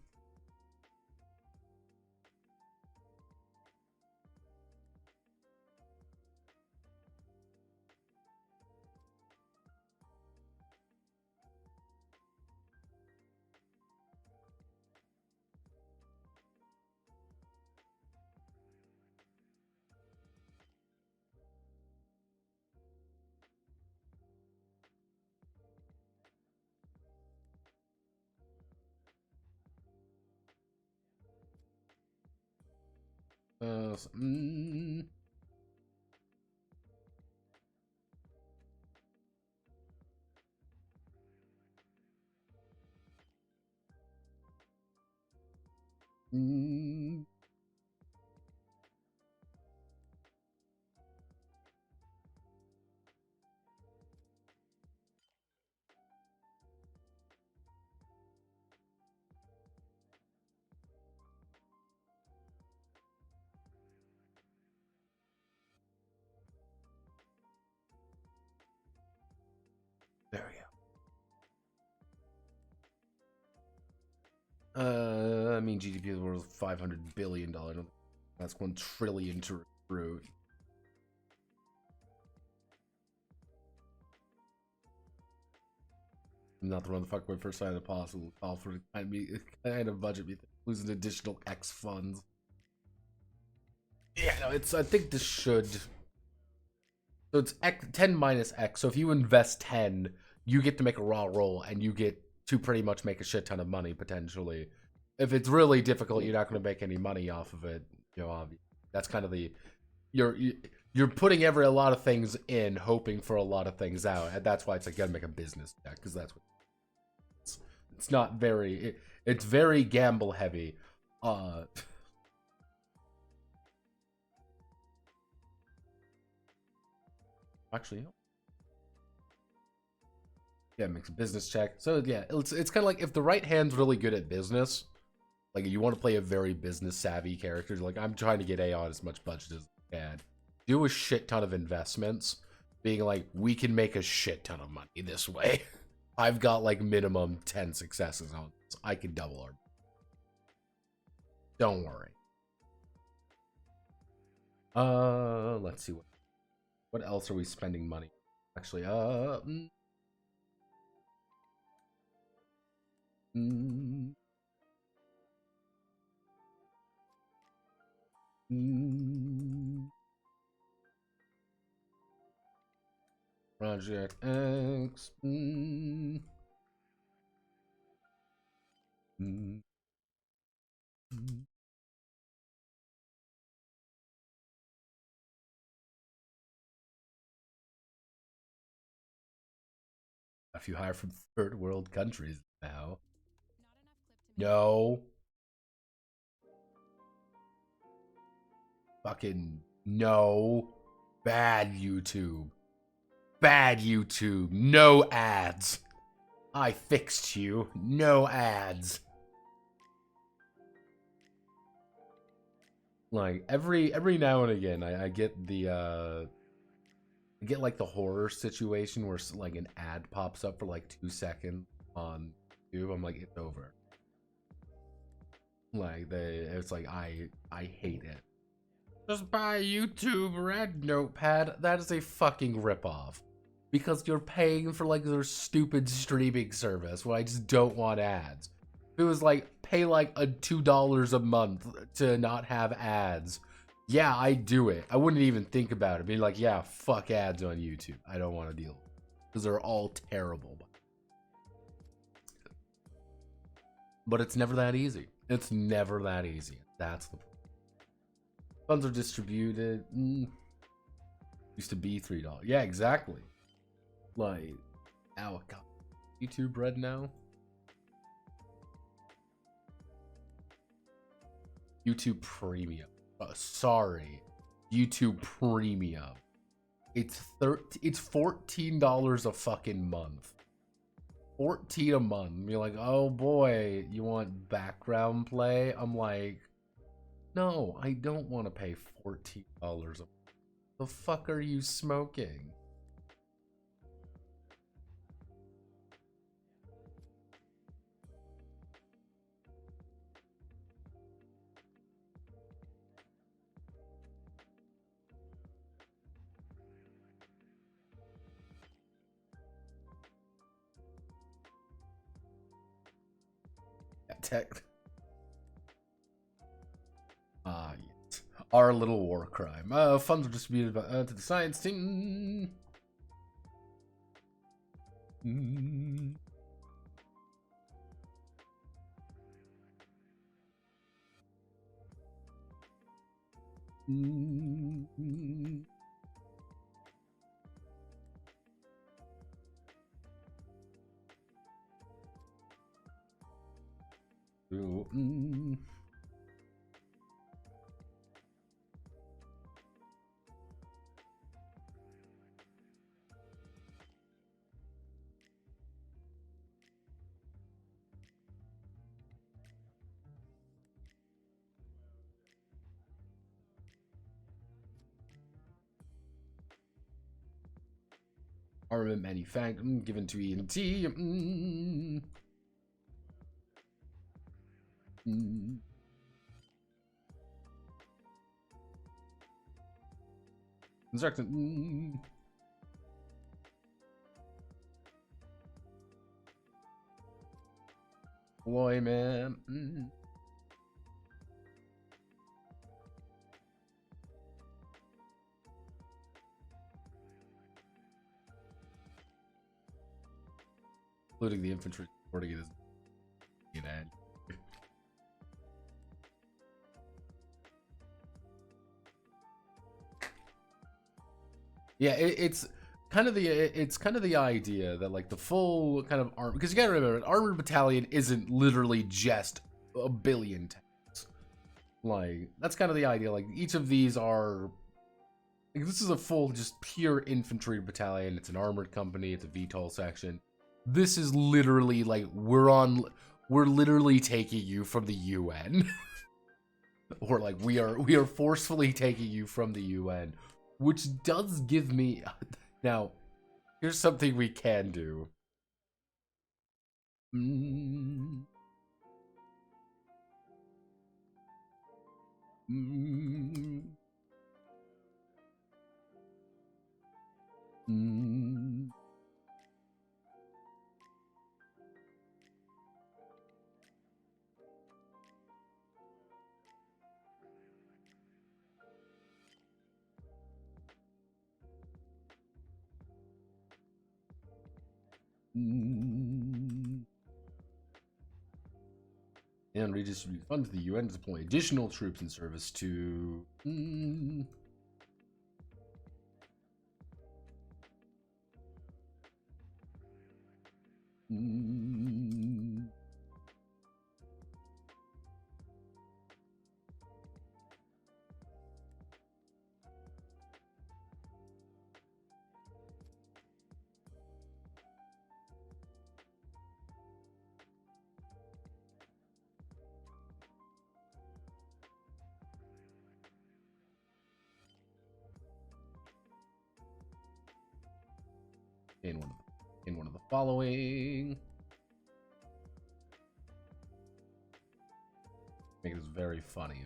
so, mm, I mean, GDP is worth $500 billion. That's 1 trillion to recruit. I'm not the one the fuck my first sign of possible call for kind of budget. Lose an additional X funds. Yeah, no, it's. I think this should. So it's X, 10 minus X. So if you invest 10, you get to make a raw roll, and you get to pretty much make a shit ton of money potentially. If it's really difficult, you're not going to make any money off of it. You know, obviously. That's kind of the you're putting a lot of things in, hoping for a lot of things out, and that's why it's like you gotta make a business deck, because that's what it's not very. It's very gamble heavy. Actually, yeah, it makes a business check. So yeah, it's kind of like if the right hand's really good at business, like you want to play a very business savvy character, like I'm trying to get A on as much budget as I can. Do a shit ton of investments, being like, we can make a shit ton of money this way. I've got like minimum 10 successes on this. I can double our. Don't worry. Let's see what else are we spending money? Actually, Project X. If you hire from third world countries now. No. Fucking no. Bad YouTube. Bad YouTube. No ads. I fixed you. No ads. Like every now and again, I get the I get like the horror situation where like an ad pops up for like 2 seconds on YouTube. I'm like, it's over. Like it's like I hate it. Just buy YouTube Red Notepad. That is a fucking ripoff. Because you're paying for like their stupid streaming service when I just don't want ads. If it was like pay like $2 a month to not have ads, yeah, I'd do it. I wouldn't even think about it. Be like, yeah, fuck ads on YouTube. I don't want to deal with it. Because they're all terrible. But it's never that easy. It's never that easy. That's the point. Funds are distributed. Used to be $3. Yeah, exactly. Like, ow, God. YouTube Red now? YouTube Premium. Sorry. YouTube Premium. It's $14 a fucking month. 14 a month. You're like, oh boy, you want background play? I'm like, no, I don't want to pay $14 a month. The fuck are you smoking? Tech. Yes. Our little war crime. Funds were distributed to the science team. Armament manufactured, given to E&T. Mm. Construction. Mm. Boy, man. Mm. Including the infantry supporting it is, you know. Yeah, it's kind of the idea that like the full kind of arm, because you gotta remember an armored battalion isn't literally just a billion tanks. Like that's kind of the idea. Like each of these are like, this is a full just pure infantry battalion. It's an armored company. It's a VTOL section. This is literally like we're literally taking you from the UN. Or like we are forcefully taking you from the UN, which does give me now here's something we can do. Mm. Mm. Mm. Mm. And redistribute funds to the UN to deploy additional troops in service to. Mm. Mm. In one of the following. Make this very funny.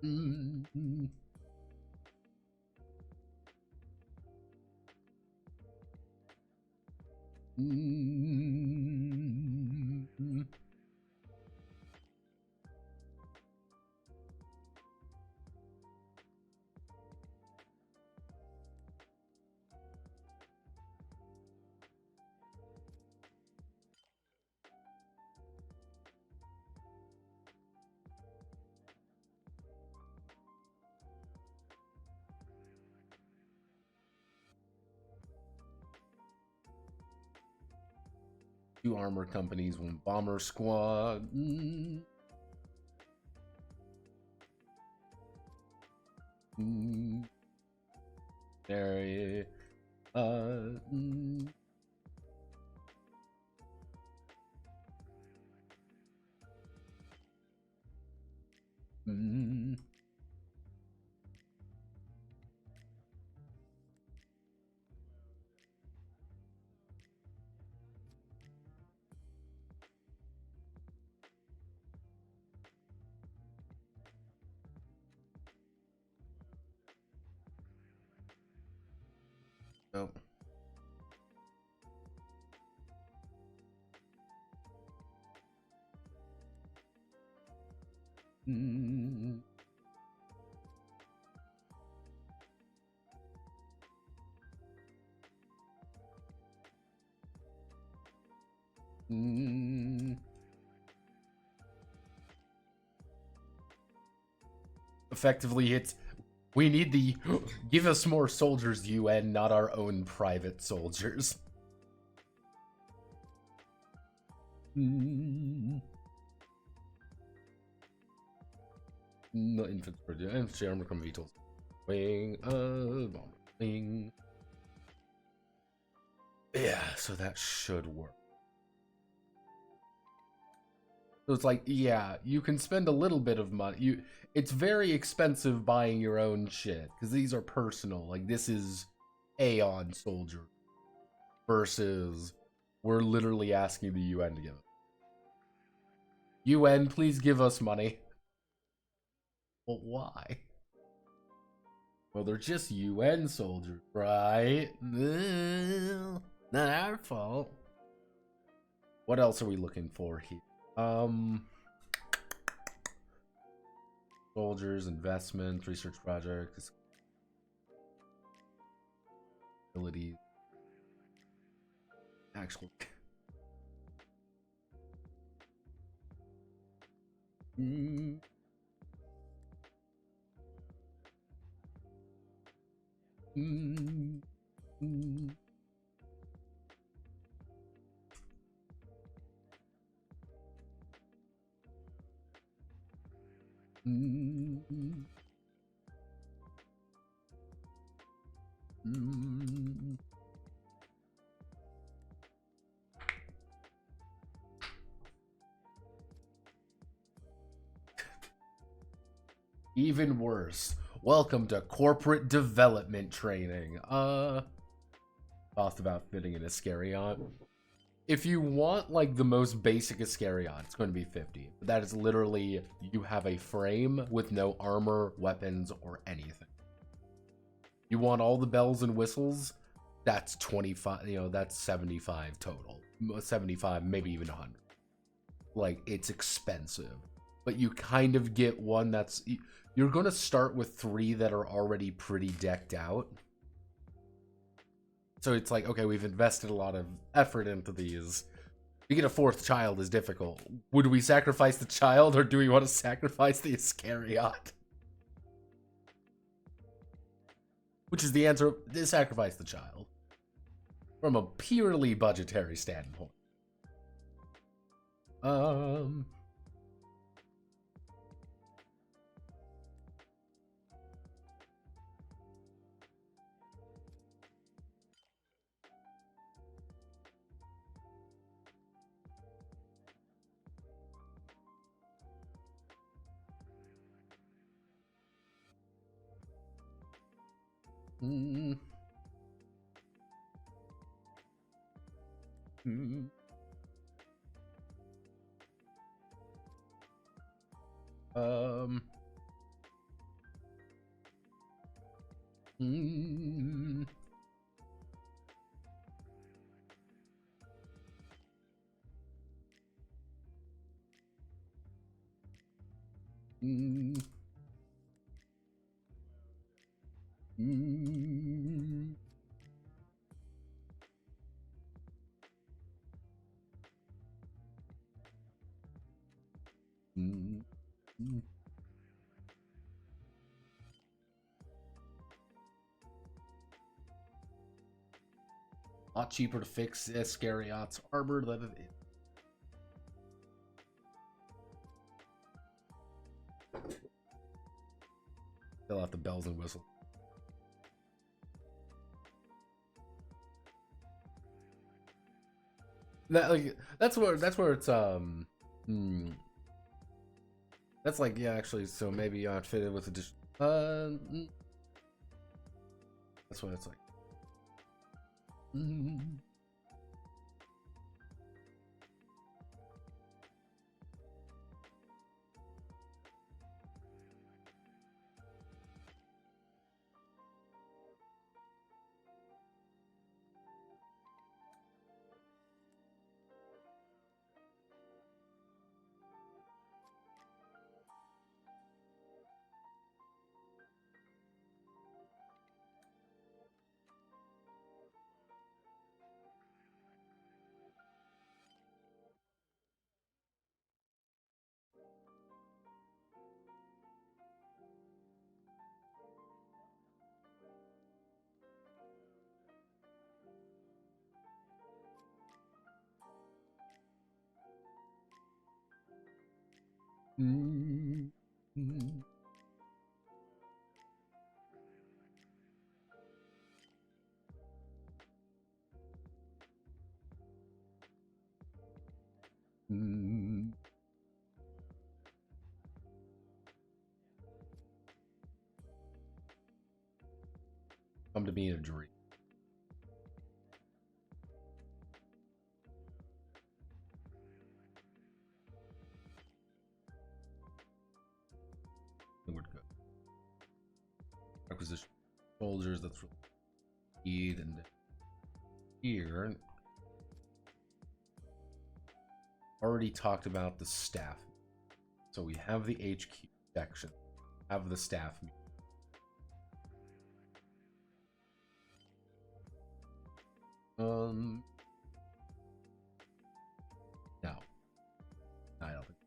Mm. Mm. Two armor companies, one bomber squad. Mm. Mm. There. Mm. Mm. Oh. Mm. Mm. Effectively, it's we need the give us more soldiers, UN, not our own private soldiers. Mm. No infantry armor come VTOLs. Wing, bomb, wing. Yeah, So that should work. So it's like, yeah, you can spend a little bit of money. It's very expensive buying your own shit because these are personal. Like, this is Aeon soldier versus we're literally asking the UN to give it. UN, please give us money. Well, why? Well, they're just UN soldiers, right? Not our fault. What else are we looking for here? Soldiers, investments, research projects, abilities, actual. Mm. Mm. Mm. Mm. Mm. Even worse. Welcome to corporate development training. Thought about fitting in Iscariot. If you want like the most basic Iscariot, it's going to be 50. But that is literally you have a frame with no armor, weapons, or anything. You want all the bells and whistles? That's 25, that's 75 total. 75, maybe even 100. Like, it's expensive. But you kind of get one that's... You're going to start with 3 that are already pretty decked out. So it's like, okay, we've invested a lot of effort into these. To get a 4th child is difficult. Would we sacrifice the child, or do we want to sacrifice the Iscariot? Which is the answer, sacrifice the child. From a purely budgetary standpoint. Mm. Mm. Mm. Mm. Mm. Mm. Mm. A lot cheaper to fix Iscariot's armor than it is. Fill out the bells and whistles. That's where it's that's like, yeah, actually, so maybe outfitted with addition. That's what it's like. Mm. Mm. Come to me in a dream. We're good. Acquisition soldiers, that's really need, and here already talked about the staff. So we have the HQ section, have the staff meeting. No, I don't think.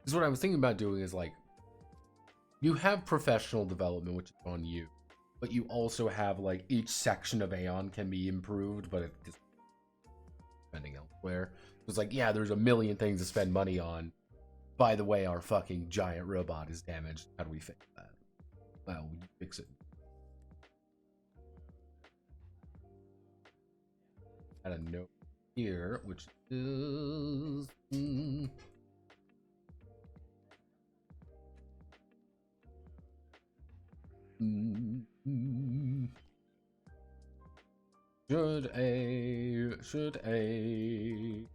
Because what I was thinking about doing is like, you have professional development, which is on you, but you also have like each section of Aeon can be improved, but it's spending elsewhere. It's like, yeah, there's a million things to spend money on. By the way, our fucking giant robot is damaged. How do we fix that? Well, we fix it. Add a note here, which is should a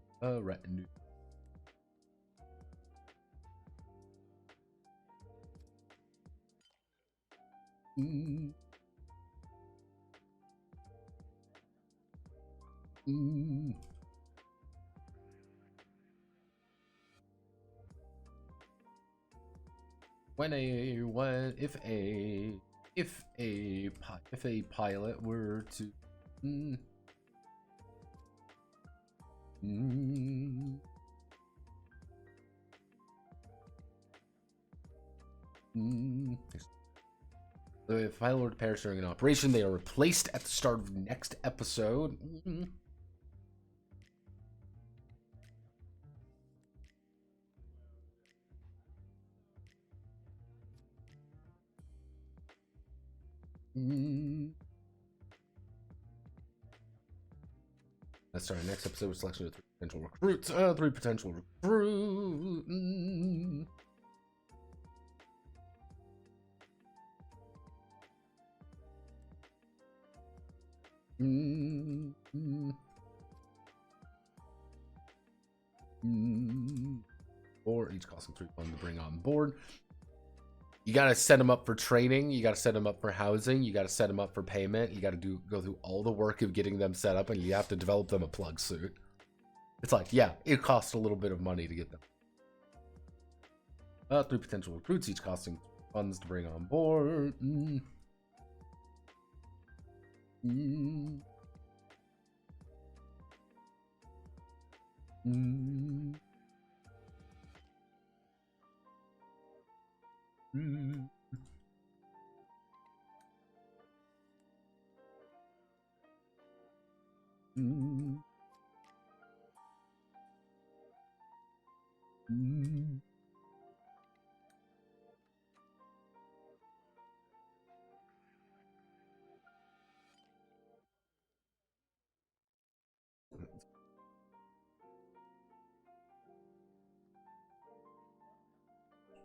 retinue if a pilot were to if a pilot were to perish during an operation, they are replaced at the start of the next episode. Let's start our next episode with selection of 3 potential recruits. 3 potential recruits. Or each costing 3 fun to bring on board. You got to set them up for training. You got to set them up for housing. You got to set them up for payment. You got to go through all the work of getting them set up, and you have to develop them a plug suit. It's like, yeah, it costs a little bit of money to get them. 3 potential recruits, each costing funds to bring on board.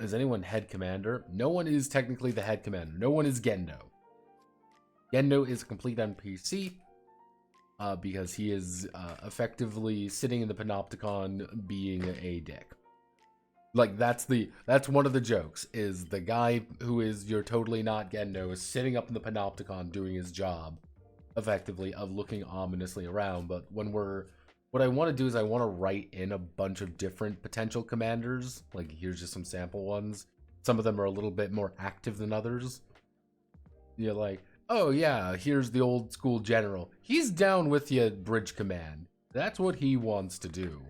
Is anyone head commander? No one is technically the head commander. No one is Gendo. Gendo is a complete NPC because he is effectively sitting in the Panopticon being a dick. Like that's one of the jokes, is the guy who is you're totally not Gendo is sitting up in the Panopticon doing his job effectively of looking ominously around. But what I want to do is I want to write in a bunch of different potential commanders. Like, here's just some sample ones. Some of them are a little bit more active than others. You're like, oh yeah, here's the old school general. He's down with you at Bridge Command. That's what he wants to do.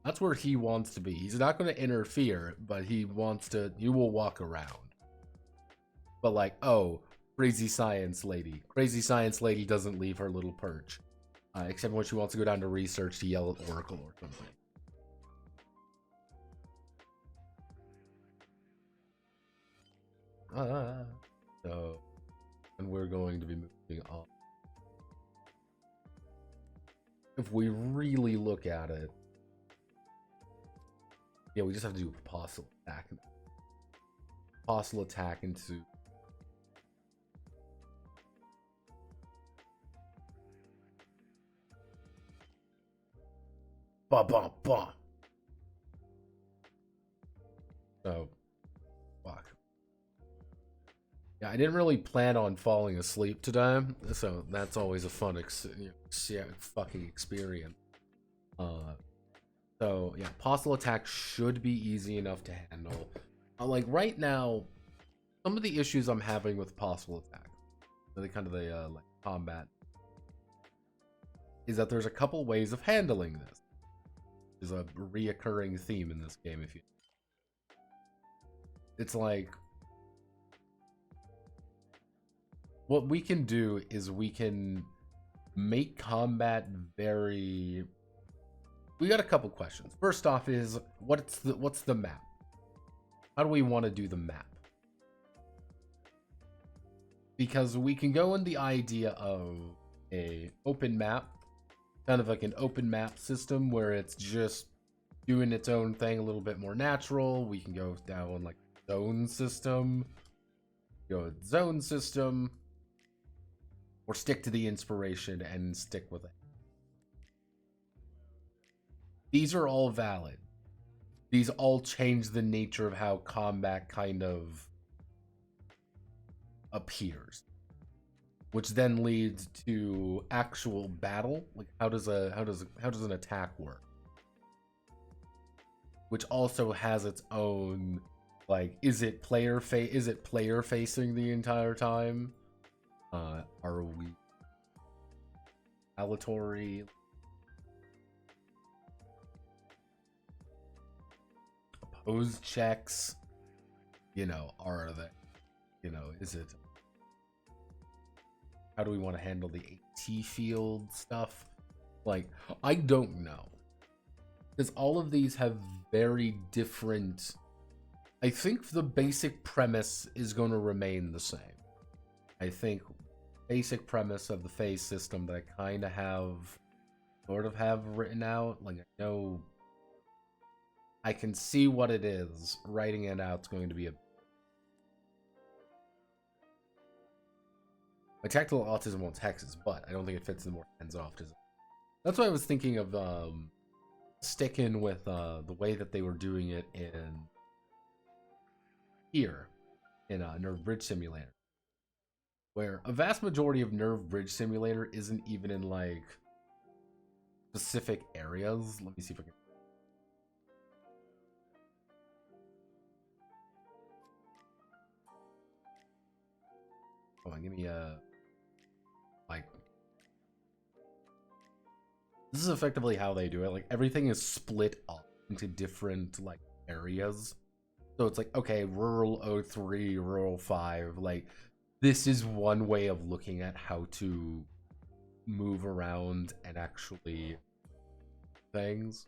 That's where he wants to be. He's not going to interfere, but he will walk around. But like, oh, crazy science lady. Crazy science lady doesn't leave her little perch. Except when she wants to go down to research to yell at Oracle or something. So, and we're going to be moving on. If we really look at it, Yeah, we just have to do apostle attack. Apostle attack into... Ba ba ba. So, fuck. Yeah, I didn't really plan on falling asleep today, so that's always a fun fucking experience. So yeah, apostle attack should be easy enough to handle. Like right now, some of the issues I'm having with apostle attack, the kind of the like combat, is that there's a couple ways of handling this. There's a reoccurring theme in this game. If you, it's like, what we can do is we can make combat very... We got a couple questions. First off is, what's the map? How do we want to do the map? Because we can go in the idea of a open map, kind of like an open map system where it's just doing its own thing a little bit more natural. We can go down like zone system, or stick to the inspiration and stick with it. These are all valid. These all change the nature of how combat kind of appears, which then leads to actual battle. Like how does an attack work? Which also has its own, like, is it player facing the entire time? Are we aleatory? Opposed checks, are they, is it, how do we want to handle the AT field stuff? Like, I don't know, because all of these have very different... I think the basic premise is going to remain the same. I think basic premise of the phase system that I kind of have written out, like, I know I can see what it is. Writing it out is going to be a... My tactile autism wants hexes, but I don't think it fits in the more hands-off design. That's why I was thinking of sticking with the way that they were doing it in Nerve Bridge Simulator, where a vast majority of Nerve Bridge Simulator isn't even in like specific areas. Let me see if I can... Hold on, give me a... Like... This is effectively how they do it. Like, everything is split up into different, like, areas. So it's like, okay, rural 03, rural 5, like, this is one way of looking at how to move around and actually things.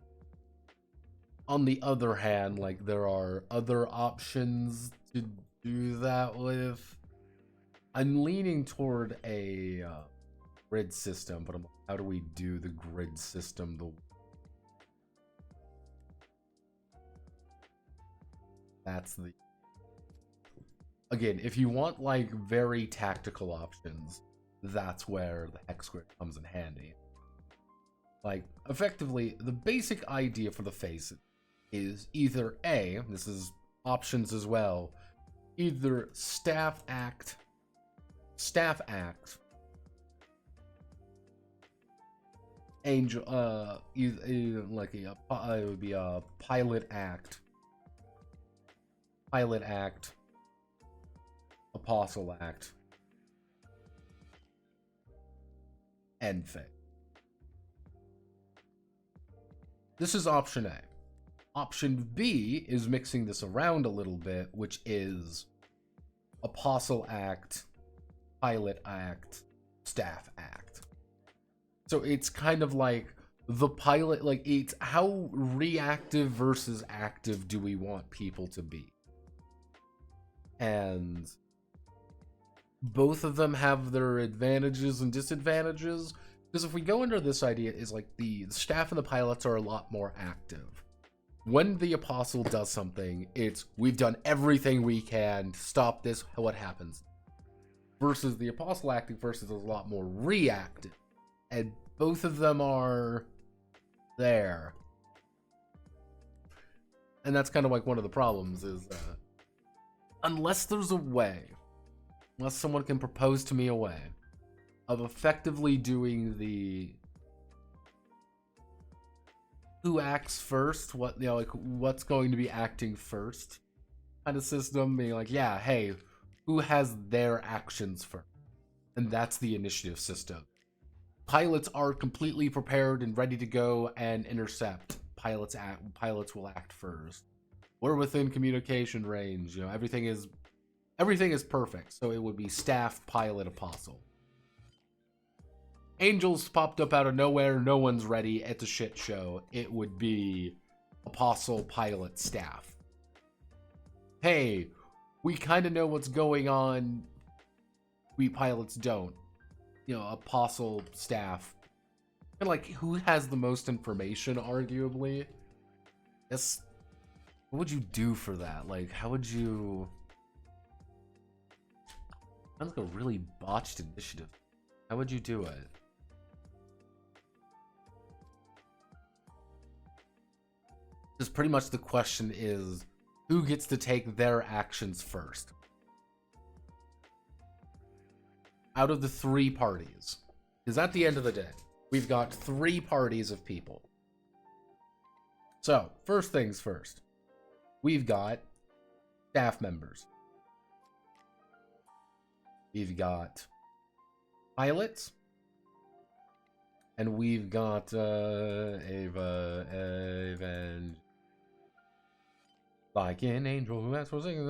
On the other hand, like, there are other options to do that with. I'm leaning toward a grid system, but how do we do the grid system? That's the... Again, if you want like very tactical options, that's where the hex grid comes in handy. Like, effectively, the basic idea for the phases is either A, this is options as well, either staff act, angel, like it would be a pilot act, apostle act, end phase. This is option A. Option B is mixing this around a little bit, which is apostle act, pilot act, staff act. So it's kind of like the pilot, like, it's how reactive versus active do we want people to be? And both of them have their advantages and disadvantages. Because if we go under this idea, is like the staff and the pilots are a lot more active. when the apostle does something, it's we've done everything we can to stop this, what happens? Versus the apostle acting first is a lot more reactive. And both of them are there. And that's kind of like one of the problems is unless there's a way, unless someone can propose to me a way of effectively doing the who acts first, what, you know, like what's going to be acting first kind of system, being like, yeah, hey, who has their actions first? And that's the initiative system. Pilots are completely prepared and ready to go and intercept. Pilots will act first. We're within communication range, you know, everything is perfect. So it would be staff, pilot, apostle. Angels popped up out of nowhere, no one's ready, it's a shit show. It would be apostle, pilot, staff. Hey, we kind of know what's going on. We pilots don't. You know, apostle, staff. And like, who has the most information, arguably? Yes. What would you do for that? Like, how would you... Sounds like a really botched initiative. How would you do it? Because pretty much the question is, who gets to take their actions first? Out of the three parties. Because at the end of the day, we've got three parties of people. So, first things first. We've got staff members. We've got pilots. And we've got Ava, like an angel who asks for singing.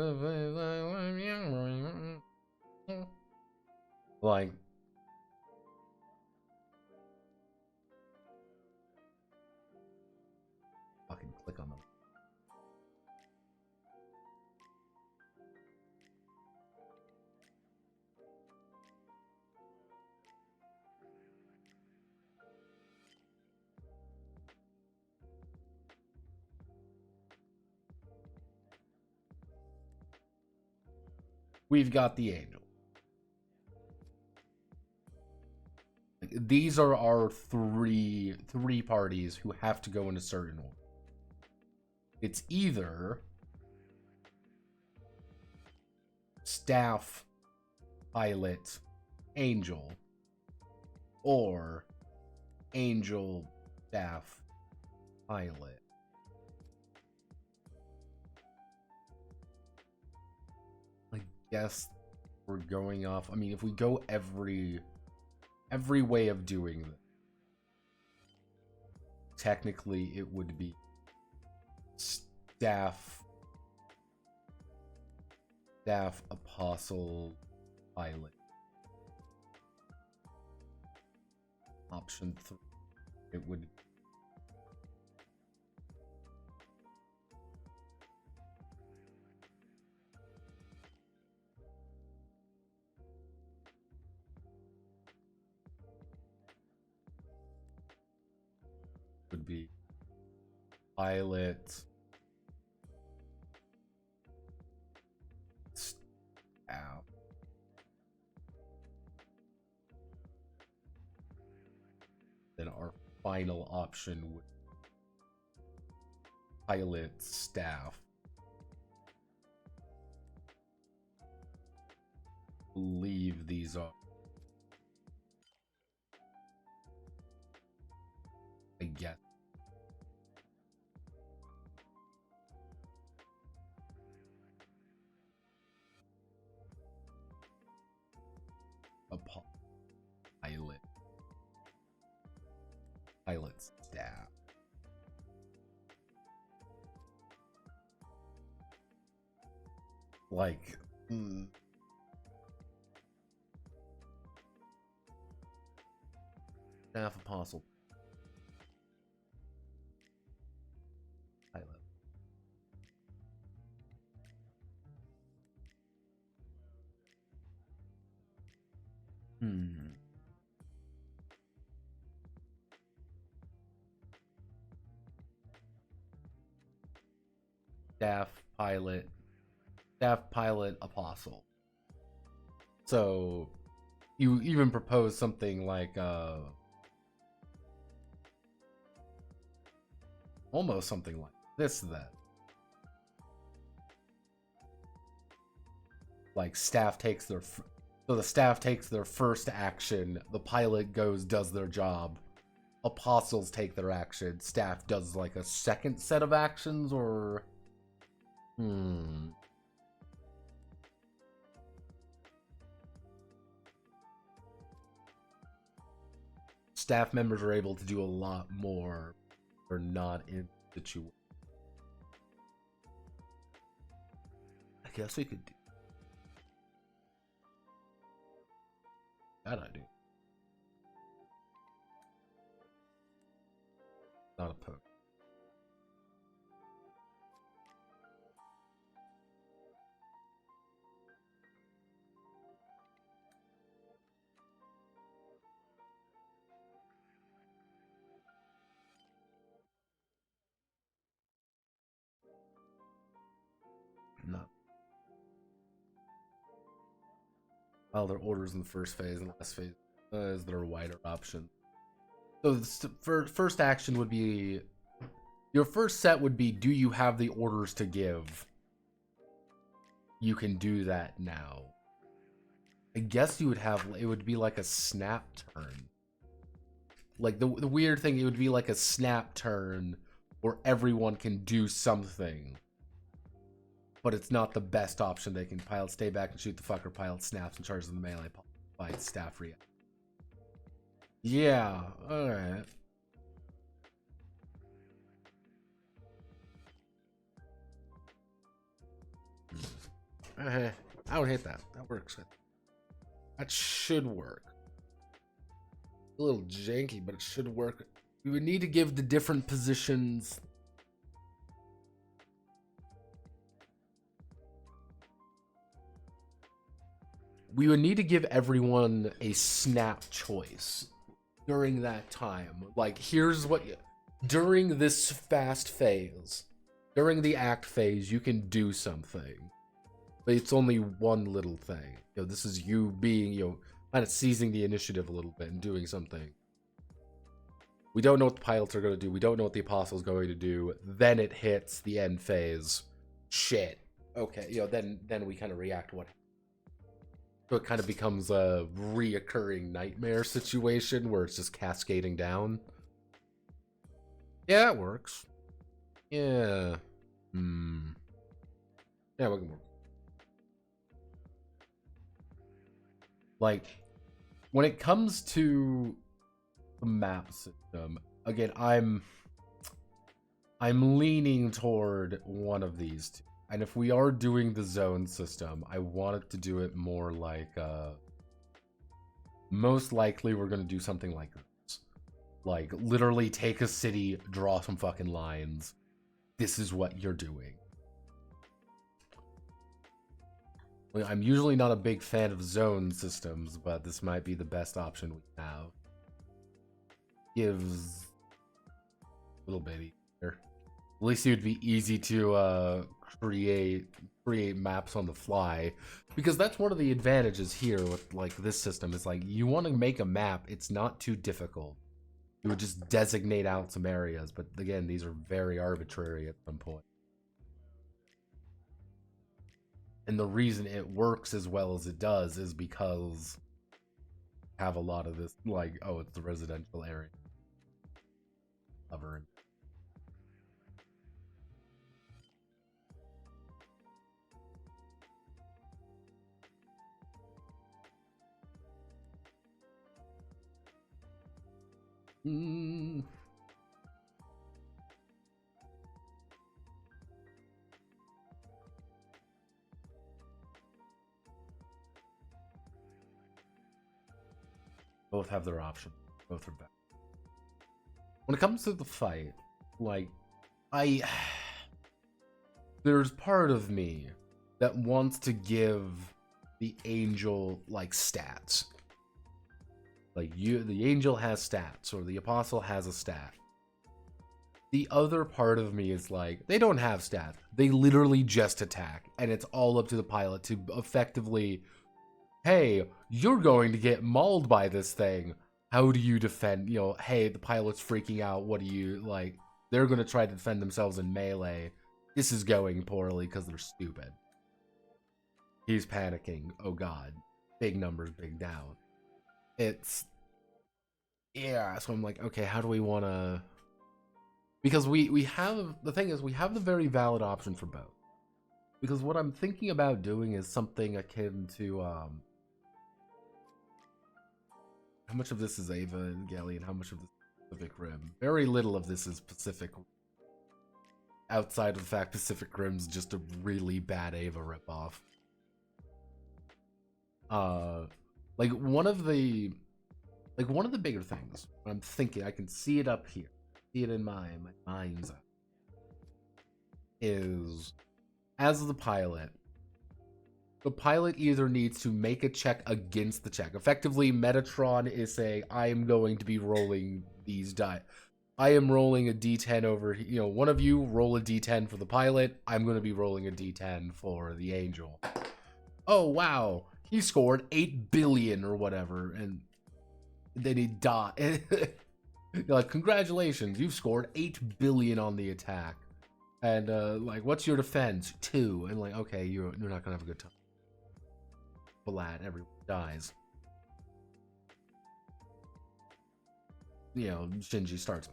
Like, fucking click on them. We've got the angel. These are our three parties who have to go in a certain order. It's either staff, pilot, angel, or angel, staff, pilot. I guess we're going off. I mean, if we go every way of doing this, technically it would be staff, apostle, pilot. Option 3, it would be pilot, staff, then our final option would pilot, staff. I believe these are, I guess, a pilot staff. Like, staff, apostle, pilot. staff, pilot, apostle. So you even propose something like almost something like this then. Like staff takes their so the staff takes their first action, the pilot goes, does their job, apostles take their action, staff does like a second set of actions, or staff members are able to do a lot more or not in situation. I guess we could do that. I do not opposed. Not. Well, their orders in the first phase and last phase is their wider option. So the first action would be, your first set would be, do you have the orders to give? You can do that now. I guess you would have, it would be like a snap turn. Like the weird thing, it would be like a snap turn where everyone can do something. But it's not the best option. They can pilot stay back and shoot the fucker, pilot snaps and charges the melee, fight staff react. Yeah, alright. I would hit that. That works. That should work. A little janky, but it should work. We would need to give the different positions. We would need to give everyone a snap choice during that time. Like, here's what during this fast phase, during the act phase, you can do something. But it's only one little thing. You know, this is you being, kind of seizing the initiative a little bit and doing something. We don't know what the pilots are going to do. We don't know what the apostle's going to do. Then it hits the end phase. Shit. Okay, then we kind of react what. So it kind of becomes a reoccurring nightmare situation where it's just cascading down. Yeah, that works. Yeah. Yeah, we can work. Like, when it comes to the map system, again, I'm leaning toward one of these two. And if we are doing the zone system, I wanted to do it more like, most likely we're going to do something like this. Like, literally take a city, draw some fucking lines. This is what you're doing. I'm usually not a big fan of zone systems, but this might be the best option we have. Gives a little bit easier. At least it would be easy to create maps on the fly, because that's one of the advantages here with like this system. Is like, you want to make a map, it's not too difficult. You would just designate out some areas, but again, these are very arbitrary at some point. And the reason it works as well as it does is because you have a lot of this, like, oh, it's the residential area. Covering. Both have their options. Both are bad. When it comes to the fight, like, there's part of me that wants to give the angel, like, stats. Like, the angel has stats, or the apostle has a stat. the other part of me is like, they don't have stats. They literally just attack, and it's all up to the pilot to effectively, hey, you're going to get mauled by this thing. How do you defend? You know, hey, the pilot's freaking out. What do you, like, they're going to try to defend themselves in melee. This is going poorly because they're stupid. He's panicking. Oh, God. Big numbers, big down. It's, yeah, so I'm like, okay, how do we want to... Because we have, the thing is, we have the very valid option for both. Because what I'm thinking about doing is something akin to, how much of this is Ava and Gelly, and how much of this is Pacific Rim? Very little of this is Pacific. Outside of the fact Pacific Rim's just a really bad Ava ripoff. Like one of the bigger things I'm thinking, I can see it up here, see it in my mind's eye, is as the pilot either needs to make a check against the check. Effectively, Metatron is saying, I am going to be rolling these die. I am rolling a d10 over, you know, one of you roll a d10 for the pilot. I'm going to be rolling a d10 for the angel. Oh, wow. He scored 8 billion or whatever, and then he died. You're like, congratulations, you've scored 8 billion on the attack. And, like, what's your defense? 2. And, like, okay, you're not going to have a good time. Flat, everyone dies. You know, Shinji starts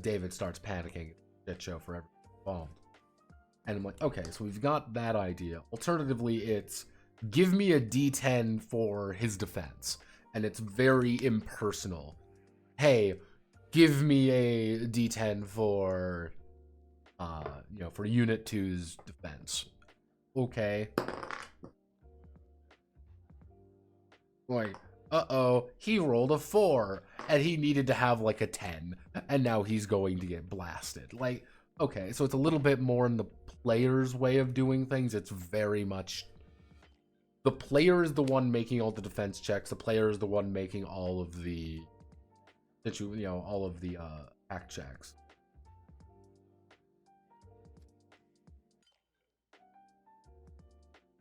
David starts panicking. Shit show for everyone involved. And I'm like, okay, so we've got that idea. Alternatively, it's give me a d10 for his defense. And it's very impersonal. Hey, give me a d10 for, for Unit 2's defense. Okay. Like, uh-oh, he rolled a 4, and he needed to have, like, a 10, and now he's going to get blasted. Like, okay, so it's a little bit more in the player's way of doing things. It's very much... The player is the one making all the defense checks. The player is the one making all of the... all of the, act checks.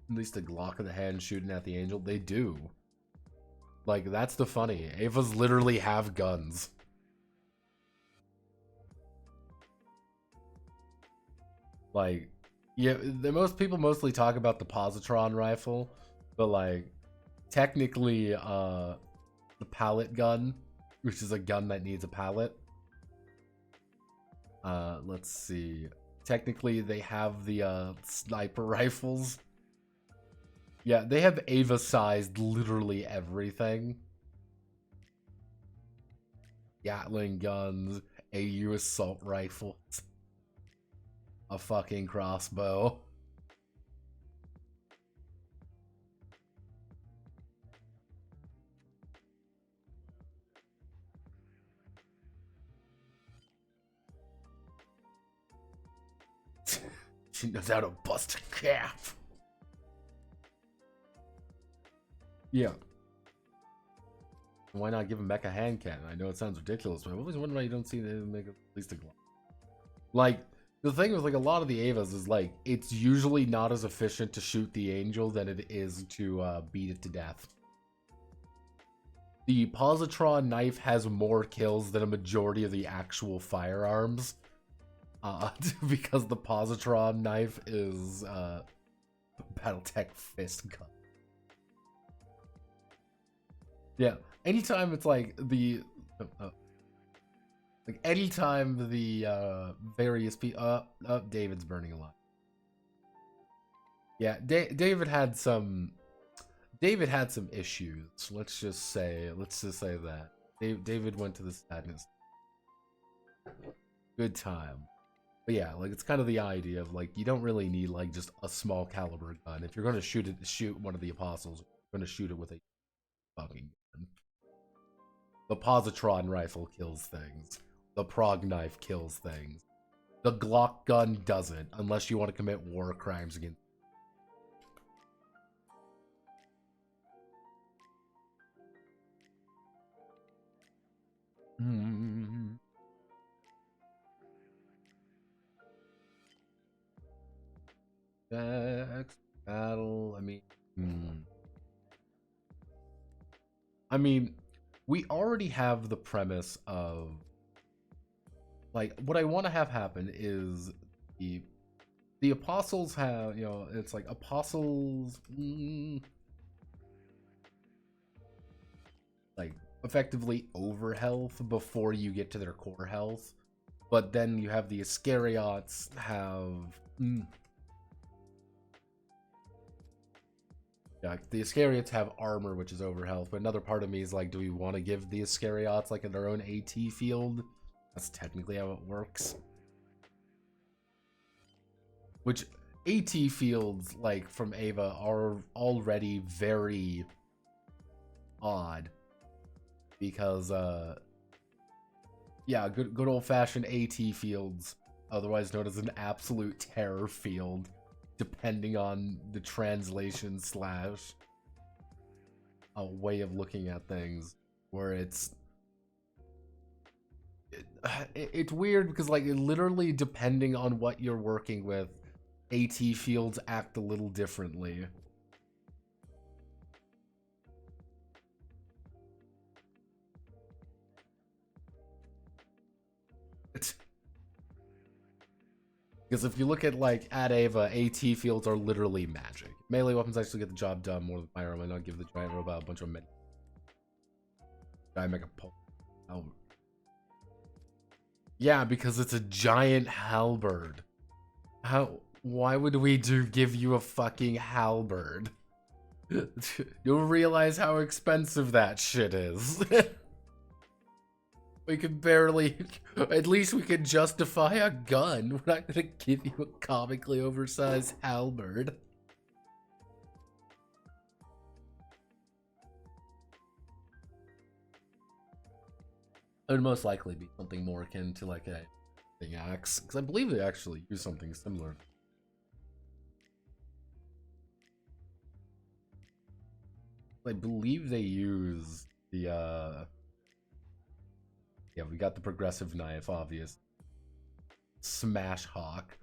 At least the Glock in the hand shooting at the angel, they do. Like, that's the funny. Avas literally have guns. Like, yeah, most people mostly talk about the positron rifle, but like, technically, the pallet gun, which is a gun that needs a pallet. Let's see. Technically, they have the sniper rifles. Yeah, they have Ava-sized literally everything. Gatling guns, AU assault rifles, a fucking crossbow. She knows how to bust a cap. Yeah. Why not give him back a hand cannon? I know it sounds ridiculous, but I always wonder why you don't see them make at least a glove. Like, the thing with like a lot of the Avas is like, it's usually not as efficient to shoot the angel than it is to beat it to death. The positron knife has more kills than a majority of the actual firearms. Because the positron knife is Battletech fist gun. Yeah, anytime it's like the anytime the various people David's burning a lot. Yeah, David had some issues. Let's just say that David went to the sadness. Good time. But yeah, like, it's kind of the idea of like, you don't really need like just a small caliber gun. If you're going to shoot one of the apostles, you're going to shoot it with a fucking gun. The positron rifle kills things. The prog knife kills things. The Glock gun doesn't, unless you want to commit war crimes against. Battle. I mean, we already have the premise of like what I want to have happen is the apostles have, you know, it's like apostles like effectively over health before you get to their core health, but then you have the Iscariots have yeah, the Iscariots have armor, which is over health, but another part of me is like, do we want to give the Iscariots like their own AT field? That's technically how it works. Which AT fields, like, from Ava are already very odd. Because, yeah, good old-fashioned AT fields, otherwise known as an absolute terror field, depending on the translation slash a way of looking at things, where it's weird because, like, literally depending on what you're working with, AT fields act a little differently. Because if you look at, like, at Ava, AT fields are literally magic. Melee weapons actually get the job done more than firearm, and not give the giant robot a bunch of mini. I make a pole. Oh. Yeah, because it's a giant halberd. Why would we give you a fucking halberd? You'll realize how expensive that shit is. We can barely, at least we can justify a gun. We're not gonna give you a comically oversized halberd. It would most likely be something more akin to like a axe, because I believe they actually use something similar. I believe they use the yeah, we got the progressive knife, obvious. Smash Hawk.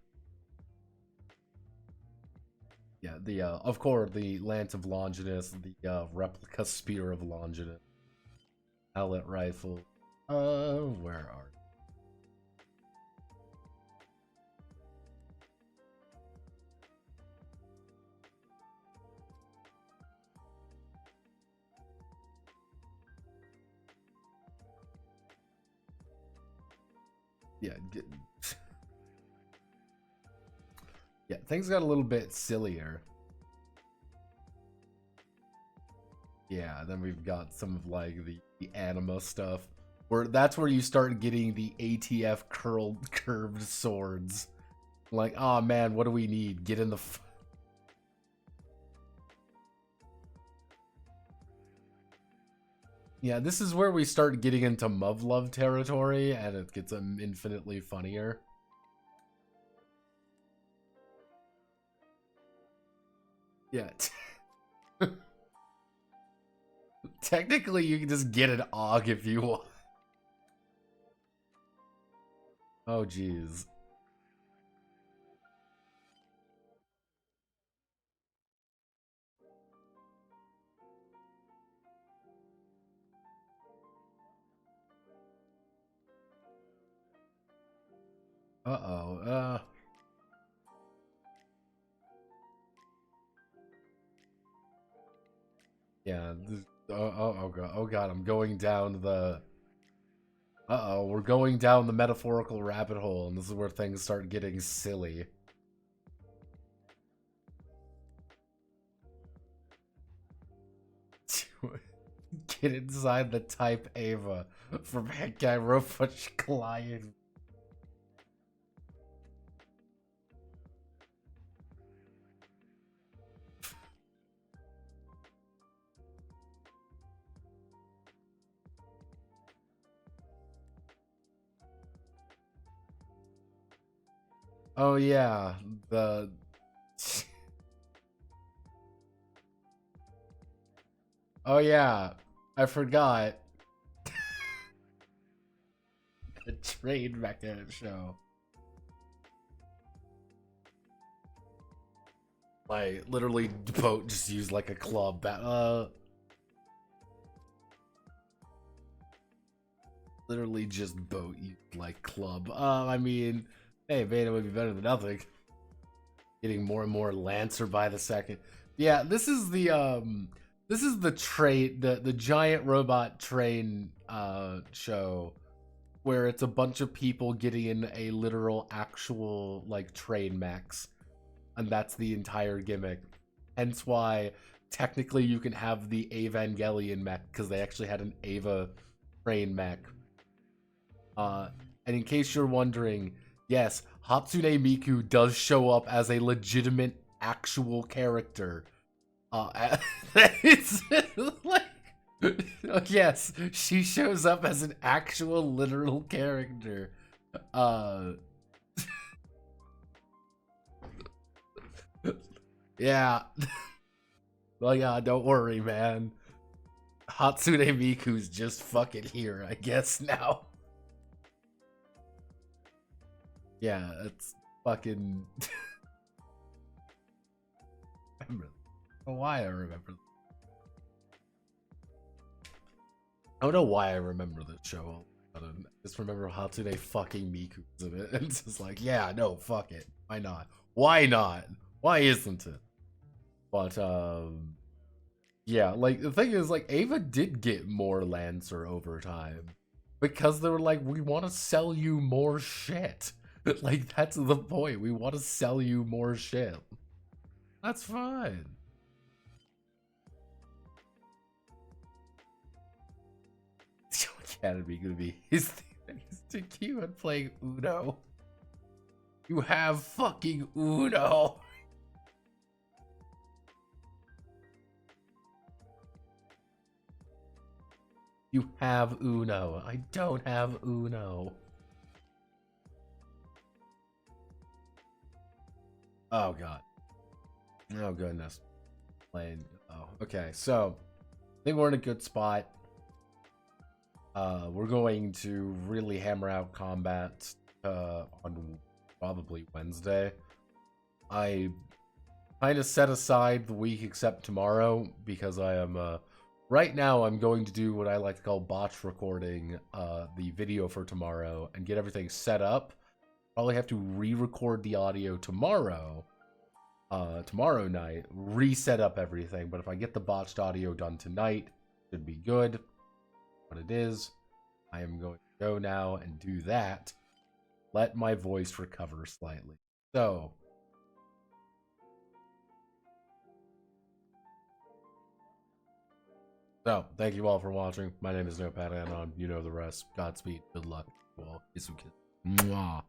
Yeah, the of course the Lance of Longinus, the replica spear of Longinus. Mallet rifle. Where are yeah, yeah, things got a little bit sillier. Yeah, then we've got some of like the anima stuff, where that's where you start getting the ATF curved swords. Like, oh man, what do we need? Get in the. Yeah, this is where we start getting into Muv-Love territory, and it gets infinitely funnier. Yeah. Technically, you can just get an AUG if you want. Oh, jeez. Uh-oh, yeah, oh god, I'm going down the... Uh-oh, we're going down the metaphorical rabbit hole, and this is where things start getting silly. Get inside the Type Ava from Henkai Rofuch Client. Oh yeah, the... Oh yeah, I forgot. The train mecha show. Like, literally, boat just used like a club. Literally just boat used like club. I mean, hey, Beta would be better than nothing. Getting more and more Lancer by the second. Yeah, this is the train, the giant robot train show where it's a bunch of people getting in a literal actual like train mechs, and that's the entire gimmick. Hence why technically you can have the Evangelion mech, because they actually had an Eva train mech. And in case you're wondering, yes, Hatsune Miku does show up as a legitimate actual character. It's like, yes, she shows up as an actual literal character. Yeah. Well, yeah, don't worry, man. Hatsune Miku's just fucking here, I guess, now. Yeah, it's fucking... I don't know why I remember. I don't know why I remember this show. I just remember Hatsune fucking Miku's in it. And it's just like, yeah, no, fuck it. Why not? Why not? Why isn't it? But, yeah, like, the thing is, like, Ava did get more Lancer over time. Because they were like, we want to sell you more shit. Like, that's the point. We want to sell you more shit. That's fine. Academy gonna be his to Q and playing Uno. You have fucking Uno. You have Uno. I don't have Uno. Oh god. Oh goodness. Playing. Oh, okay. So I think we're in a good spot. We're going to really hammer out combat on probably Wednesday. I kind of set aside the week except tomorrow because I am right now I'm going to do what I like to call botch recording the video for tomorrow and get everything set up. Probably have to re-record the audio tomorrow night, reset up everything, but if I get the botched audio done tonight, it should be good. What it is, I am going to go now and do that. Let my voice recover slightly. So thank you all for watching. My name is Notepad Anon. You know the rest. Godspeed. Good luck. Well, Mwah.